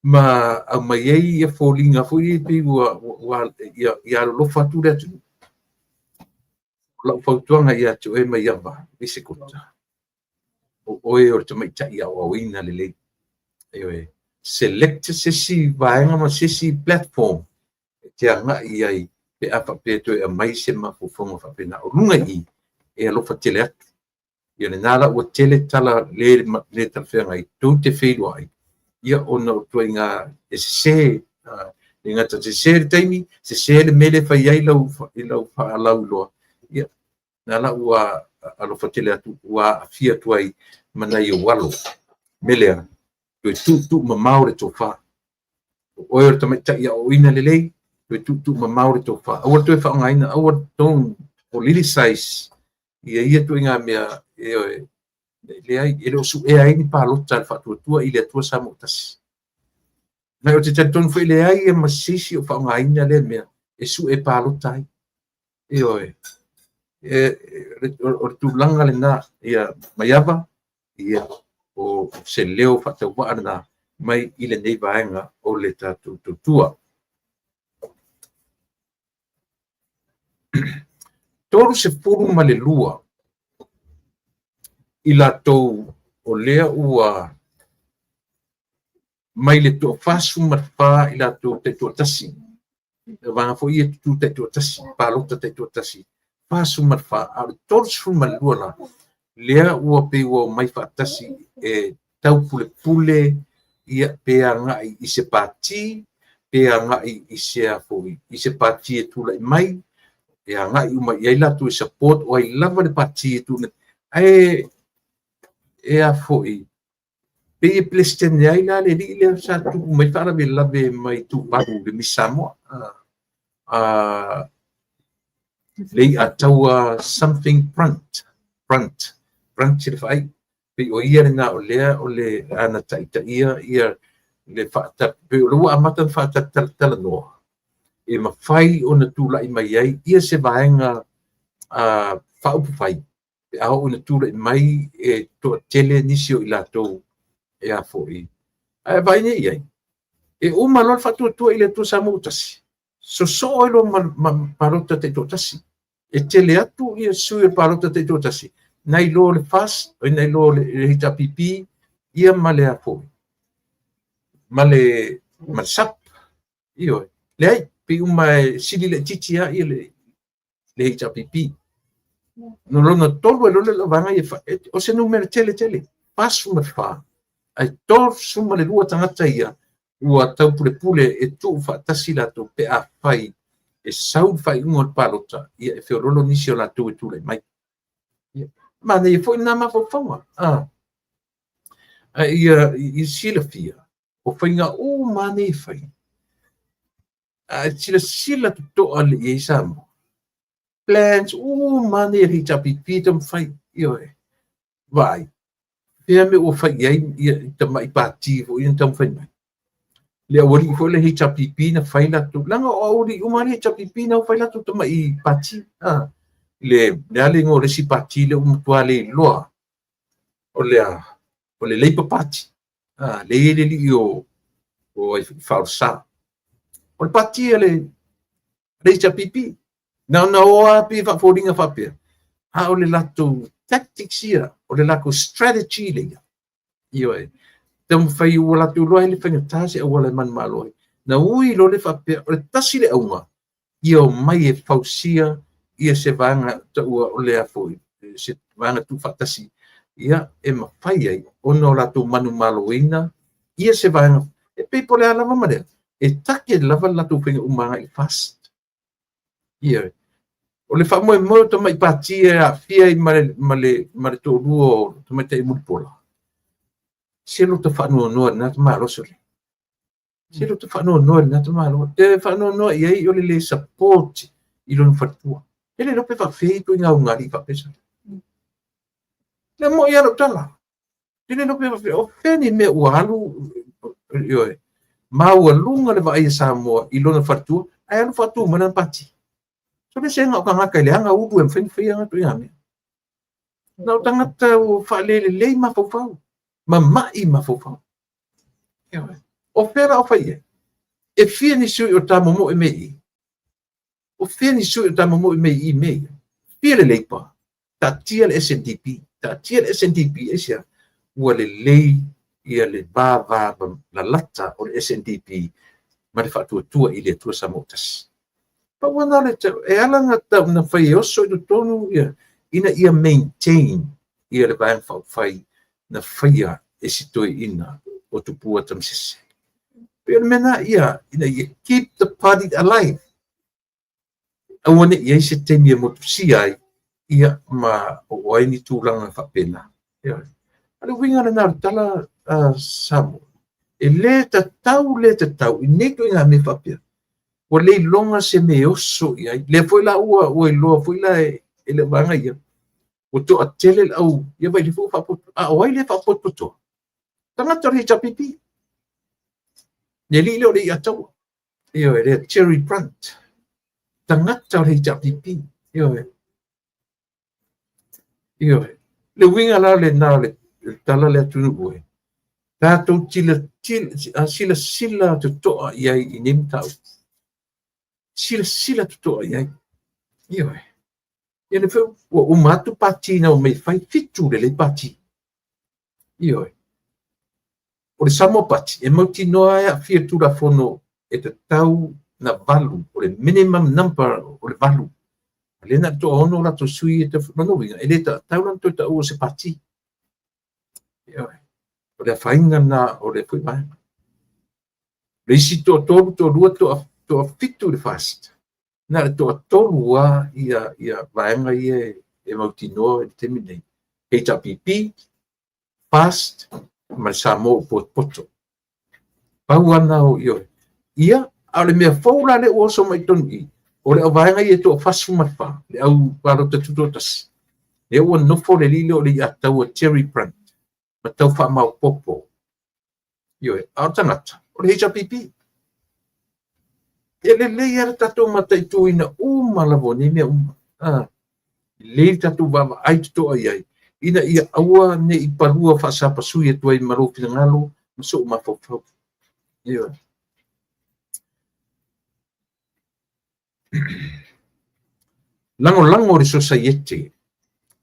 Ma a mai ei ia folinga foi pe wa ia lo fatu le tu. La fautuanga ia tu e mai ava, ese kota. O e or te mai tai au ina le lei. E select sesi vaenga ma sesi platform te anga ai pe apa pe to e mai se ma fu fonga fa pena o lunga i e alo fa tele atu ia le nala o tele tala le tal fe ngai tu te feilu ai ia ona o to inga e se inga ta se taimi se le mele fa ia ilo fa lo ia nala ua alo fa tele atu ua fia tu ai mana i walo mele tu ma maure to fa o e to meta ia o ina lelei tu ma maure to fa o to fa ngaina o ton politicize ia tu inga mea le ai ele su e ai ni pa lo tal fa tu ile tu sa motas na o te ton foi le ai e masisi o fa ngaina le mea e su e pa lo tai o tu langa le na ia maiava ia o se leo fata wana mai ile nei vaenga o le tatu tutua. Tolu se puru ma le lua i latou o lea ua mai le to fasu marfa i latou te tuatasi. Vanga fo ia tu te tuatasi, palota te tuatasi. Fasu marfa, a tolu se ma le lua la lea ua pe ua mai fatasi e tau pule ia pe anga i se pati pe anga i se afoi i se pati e tula i mai e anga i uma i la tu support o i lava le pati e tula e afoi pe e plesten ia la le sa tu mai fara be lave mai tu baru le misamo le ataua something front le fai pe o ia na o le ana taita ia le fata pe o lua amata fata tala no e mafai ona tula i mai ai ia se vaenga fa upu fai pe a ona tula i mai e to tele nisio i lato e a foi ai vai nei ai e uma lo fatu tu ile tu samutasi so lo parota te totasi e tele atu ia su e parota te totasi nai lo le fas o nai lo le HPP ia male a foi male sap Io, lei pe uma sili le titi ia le HRPP. No lona tolu e lona lavanga ia fa o se numero tele pasu ma fa ai tor suma le lua tangata ia ua tau pule e tu fa tasila to pe a fai e sau fai un palota ia e feorolo nisi o la tu e tu le mai ma ne foi na ma fo fama ia i sila fia o fainga o mane fai sila to ale e samo plans mane ri tapi pitam fai io vai pea me o fai ai ta mai pativo in tam fai mai le ori fo le HPP na fai la tu langa ori o mane HPP na fai la tu ta mai pati le ale ngo le si pati le mutuale loa o le leipa pati le li o falsa o le pati le HPP na o api fa fodinga fa pe o le lato tactics ia o le lako strategy le io tam fai o lato lo le fai tasi o le man malo na ui lo le fa pe o le tasi le uma io mai e fausia ia se vanga o le afoi se vanga tu fa tasi ia e ma fai ai o no lato manu malo ina ia se vanga e pe po le ala mama e take lava lato fai umanga i fast ia o le fa mo to mai patia fia i male to luo to mai te mulpola se lo to fa no na malo sole se lo to fa no na malo te fa no ia o le support i lo fatua ele no pe fa feito nga ngari fa pesa le mo ia lo tala ele no pe fa o feni me o halu io ma o lunga le vai sa mo i lo fatua ai lo fatua mana pati so le senga o kanga kai leanga udu en fen fia tu yame na tangata o fa le ma fofau ma mai ma fofau o fera o fai e fia ni sui o tamo mo e mei o fia ni sui o tamo mo e mei fia le leipa ta tia le SNDP e sia ua le lei ia le va la lata o le SNDP ma le fatua tua i le tua samotas pa wana le e ala ngata na fai oso i tonu ia maintain ia le bain fai na faia e sitoi ina o tupua tamsese pero mena ia keep the party alive awane ia se temi mo siai ia ma o ai ni tulanga fa pena ia ale winga na tala samo e le tau i neko nga me fa pena o le longa se me oso ia le foi la ua o lo foi la e le vanga ia o to atele au ia vai le fu fa pot o ai le fa pot to tanga tori chapipi ne li lo le atau io le cherry plant tanga tori chapipi io le winga la le na le tala le tu ue tato sila to ia i nim tau sila tuto ia le fe o matu pati na o me fai fitu le pati o le samo pati e mauti noa ia fia tu la fono e te tau na valu o le minimum number o le valu le na to ono la to sui e te no winga e le tau na to o se pati o le fainga na o le foi mai le si to lua to fitu le fast na to lua ia vaenga ia e mautino e terminei HPP fast ma samo poto pau ana o ia ale me foula le o so mai toni o le vaenga ia to fast ma fa le au paro te tutotas e o no fo le lilo le ata o cherry plant ma tau fa ma popo a tangata o le HPP ele le ia tato matai tu ina malavoni me le tato va ai to ai ina ia aua ne i parua fa sa pasu e tu ai maro ngalo so ma fo lango le society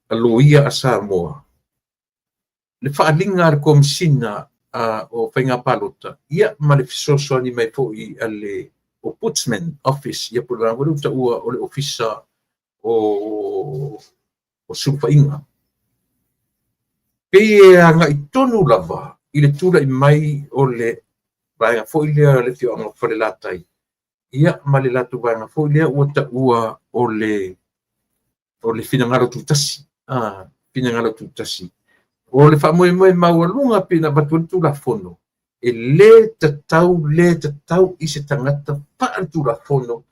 aloia a Samoa le fa linga ar komsina o fainga palota ia ma le fisoso ani mai fo i ale Ombudsman Office ia po la o ua o le ofisa o sufainga. Pe anga i tonu lava i le tula i mai o le vaenga fo i le fio anga fale latai. Ia ma le latu vaenga fo i ua ta ua o le finangalo tutasi. Finangalo tutasi. O le whamoe maua pina batu tula fono. E le tatau i se tangata paa tula fono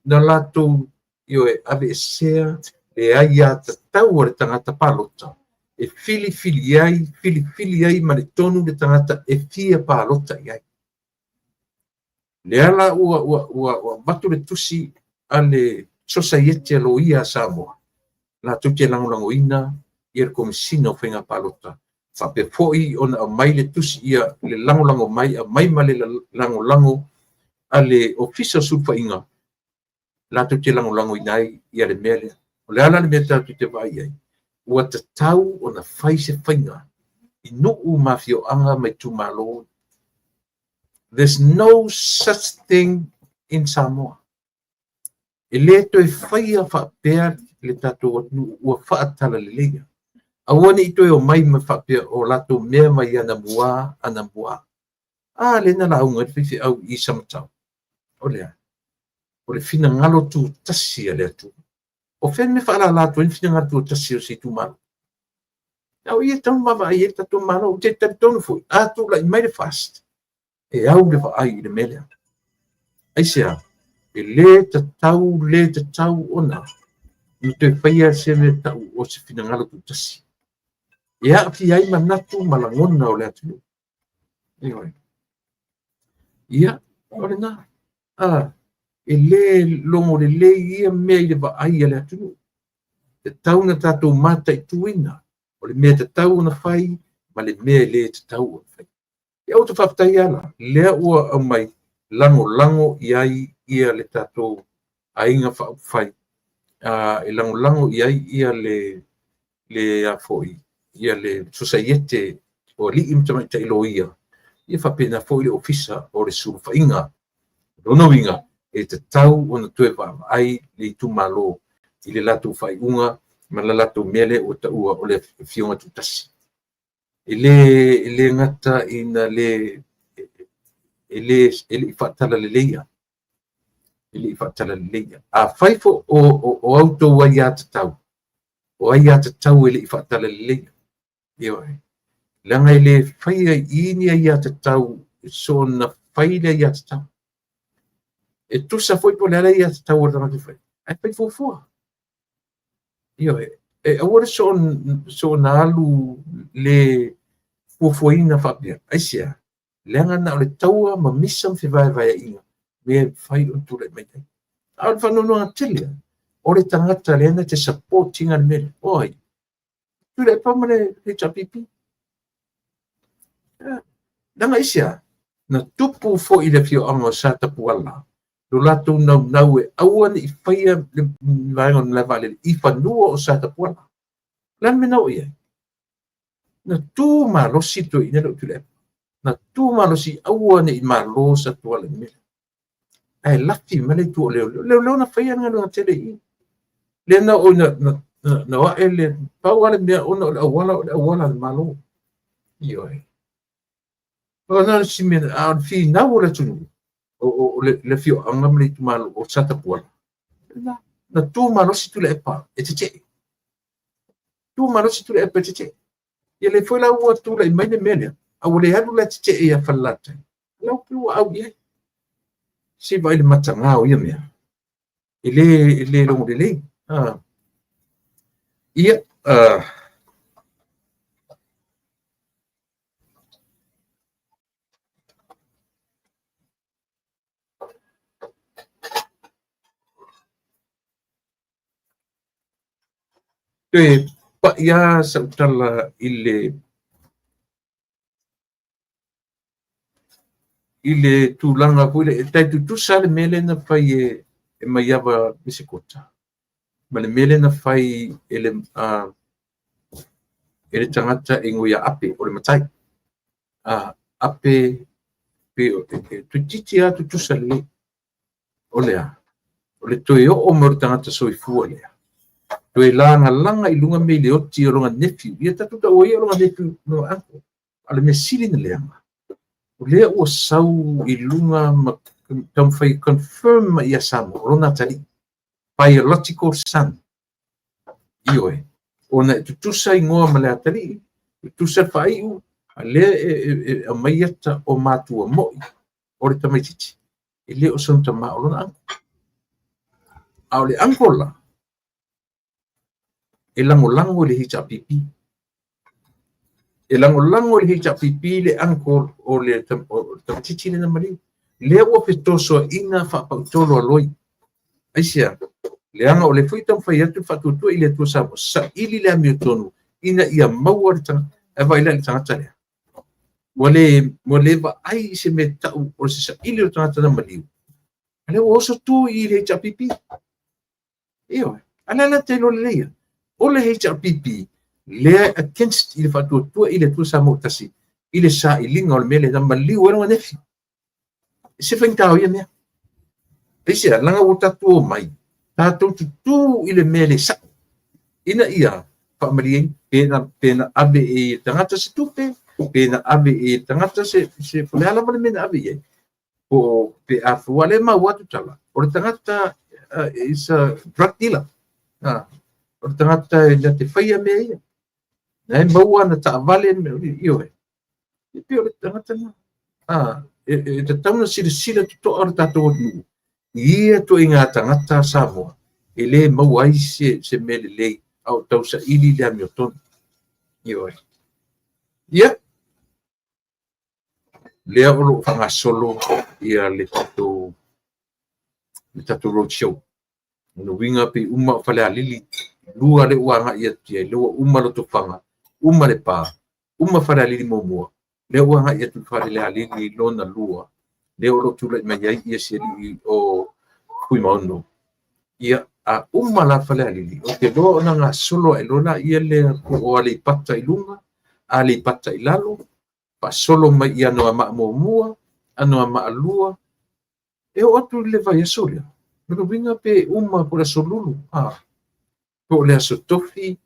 na lato io e ave e sea e aia tatau o le tangata palota. E fili ai ma le tonu le tangata e fia palota iai. Le ala ua batu le tusi ale society alo ia Samoa. La tuti lango ina ia komisina o whenga palota. Whape foi ona mai le tusi ia le lango mai, a mai ma le lango a le official sufainga. La tuti lango inai ia le mele. O le ala le mea tatu te vai ai. Ua te tau ona whai se whainga. I nuu mafio anga mai tu malo. There's no such thing in Samoa. E le to e whai a whapea le tatu ua whaatala le leia. Awane i toi o mai ma whapea o lato mea mai ana mua. Le na launga te au i samatau. O lea. O le fina ngalo tu tasi a lea tu. O fen me whaala lato en fina ngalo tu tasi o si tu malo. Au ia tau mama ai e tatu malo o te tonu fui. Tu la i mai le fast. E au le wa ai le melea. Ai sea. E le tatau ona. I te whaia se me tau o se fina ngalo tu tasi. Ia fi ai manatu malangona o le atu. Ia, ore na. E le longo le ia mea i le va ai le atu. Te tau na tatou mata i tuina. O le mea te tau na whai, ma le mea le te tau na whai. Ia o te whaptai ala, lea ua au mai lango iai ia le tatou ainga whai. E lango iai ia le afoi. Ia le society o li imtamai ta ilo ia. Ia whapena fo i le ofisa o le suruwhainga. Ronowinga e te tau o na tue wha ai le tu malo i le latu whaiunga ma la latu mele o ta ua o le fionga tutasi. E le ngata ina le i whatala le leia. Ele i whatala le leia. A whaifo o auto wai a te tau. O ai a te tau ele i whatala le leia. Ioi. Langa i le whaia ini ai a te tau, so na whaile ai a te tau. E tusa foi po le ala i a te tau o rama te whai. Ai whai fua. Ioi. E awara so na alu le fuafuaina whapia. Ai sea. Langa na o le taua ma misam vai inga. Me whai o tūre mai tai. Au whanono a telia. O le tangata le ana te supportinga le mele. Oi. Tūre pamane le tapipi. Nanga isia, na tupu fo i le fio anga sa tapu ala. Lo lato nau e awan i whaia le vaenga na vale i whanua o sa tapu ala. Lan me nau ia. Na tū malosi to i nero tule. Na tū malosi awan i malosa to ala mele. Ai lafi mele tu o leo na whaia nga nunga tele i. Le na o na wa ele pau ale mea ona o awala le malo. Ioi. Ona si me a fi na ora tu o le fio anga me tu malo o sata puala. Na tu malo si tu le pa e te. Tu malo si tu le pa te. Ia le foi la ua tu le mai ne mele. A o le anu le te e a falata. Lau pu au ye. Si vai le matanga o ia mea. Ele lo de le. Ia Te pa ia sautala ile tūlanga pule e tai tu sale mele na fai e mai ava misikota. Ma le mele na fai ele tangata e ngoia ape o le matai. Ape pe tu titi atu tu sale Olea. Ole toe o mo tangata soifua lea. Toe langa I lunga me le oti o longa nephew. Ia tatu ta oi o longa nephew no ako. Ale me sili na leanga. Lea ua sau I lunga ma tamwhai confirm ia samo. Rona tali. Biological son. Ioe. Ona tutusa ingoa ma lea tali. Tutusa whaiu. Lea a maiata o mātua moi. Ore tamaititi. Lea o son tama o lona anko. Aole ankola. Lango le hita pipi. Lango le hita pipi le anko o le tamatiti le namari. Le ua petoso ina whapautolo aloi. Aisia, le anga o le fuitam whai atu whatutua I le tua samo. Sa ili le amiotonu. Ina ia maua le tanga. Ewa ila le tangata lea. Wale wa ai se me tau o se sa ili le tangata na maliu. Ale oso tu I le hita pipi. Io, ala te lo leia. O le HRPP, lea against I le whatuatua I le tua sa motasi. I le sa I linga o le mele na maliu ero nefi. Se whaintao ia mea. Eisia, langa o tatu o mai. Tātou tutu I le mele sa. Ina ia, whaamariei, pena ave e tangata se tupe, pena ave e tangata se whameala male mena ave iei. Po pe afua le ma watu tala. O le tangata is a drug dealer. O le tangata na te whaia mea ia. Nei maua na ta avale ioe. I pio le tangata na. Te tauna sila tuto ar tātou anu. Ia to I ngā tangata Samoa. E le maua ai se mele lei. Au tau sa ili le amiotonu. Ioe. Ia. Lea olo whangasolo ia le tātou roadshow. No winga pe uma whale alili. Lua le uanga ia tia. Lua uma loto whanga. Uma le pā. Uma whale alili momua. Le uanga ia tu whale le alili lona lua. Le olo tula I mai ia seri o kui maono. Ia a uma la whale alili. O te loa ona ngā solo e lona ia le o ale pata I lunga. Ale pata I lalo. Pa solo mai ia noa maa momua. Anoa maa lua. E o atu le vai asoria. Pero winga pe uma por asolulu. Po le aso tofi.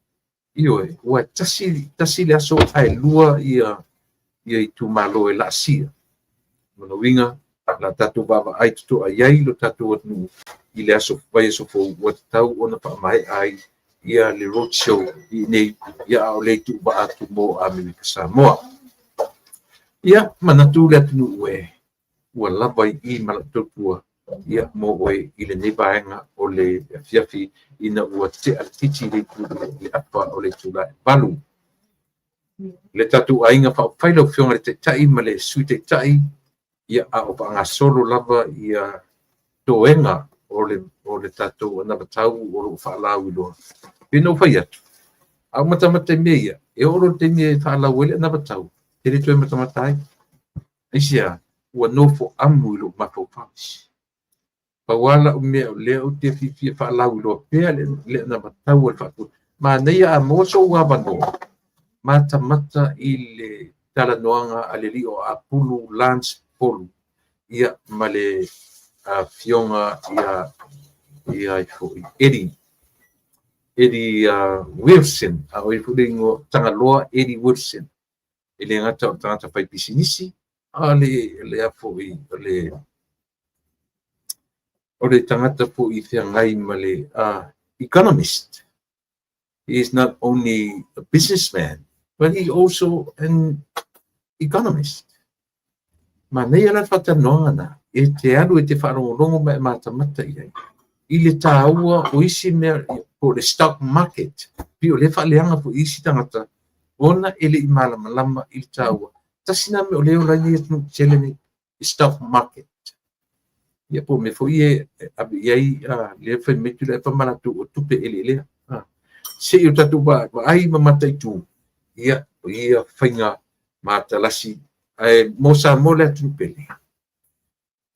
Ioe. Ua tasi le aso ai lua ia I tu malo e la sia. Mana winga. La tatu baba ai tutu ai lo tatu atu. I le aso vai aso fo wat tau ona pa mai ai. Ia le roadshow. I nei. Ia o le tu ba atu mo Amerika Samoa. Ia manatu le atu ue. Ua labai I malatotua. Ia mo oe I le nevaenga o le fiafi ina ua te altiti le le apa o le tula e balu. Le tatu ainga whailo whionga le te tai ma le sui te tai. Ia a o pa ngā solo lava ia toenga o le tatu ana batau o lo whaalau I loa. Pino whai atu. Au matamata mea e oro te mea whaalau ele ana batau. Te re toi matamata ai. Eisia ua nofo amu I lo mafo whausi. Pawala o mea o leo te whiwhia whaalau I loa pēa le ana batau al whatu. Ma neia a moso ua wanoa. Mata I le talanoanga a le rio a pulu lance polu. Ia male fionga ia Eddie Wilson. A oi fulingo tangaloa Eddie Wilson. Ele ngata o tangata whai pisinisi. A le afo I le tangata po I whiangai ma le economist. He is not only a businessman, but he also an economist. Ma nei ala whatanonga na, e te alu e te wharongorongo mai matamata iai. I le tāua o isi mea po le stock market, pio le whaleanga po isi tangata, ona ele I malamalama I le tāua. Tasina me o leo langi e tunu telene I stock market. Ia po me fo ie abi iai le whai metu le whamanatu o tupe ele lea. Se I o tatu ba ai mamatai tu. Ia whainga matalasi. Mo sa mo le atu pele.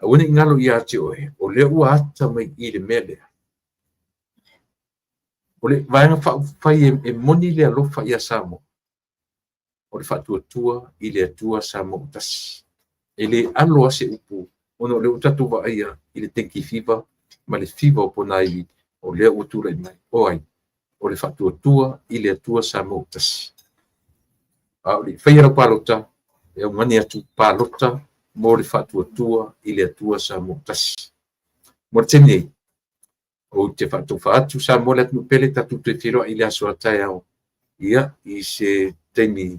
Awene ngalo ia te oe. O le ua ata mai I le mele. O le vaenga whai e moni le alofa ia Samo. O le whatua tua I le atua Samo utasi. E le aloa se upu. ono le utatu wa ia i le tenki fiva, ma le fiva o ponai o lea utura i mai. Oai, o le whatuatua i le atua sa mautasi. O le whaira palota, e o ngani atu palota, mo le whatuatua i le atua sa mautasi. Mo le temi o te whatu sa mo le atu pele tatu te whiro i le aso atai au. Ia, i se temi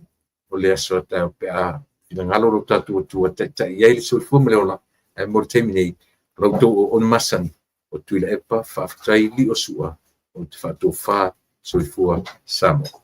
o le aso atai au pe a ina ngalo lo tatu atua ta ia i le sulfua me le ola, e mo le temi nei, rautou o on masani, o tuila epa whaafatai li o sua, o te whatu wha sulfua sa mo.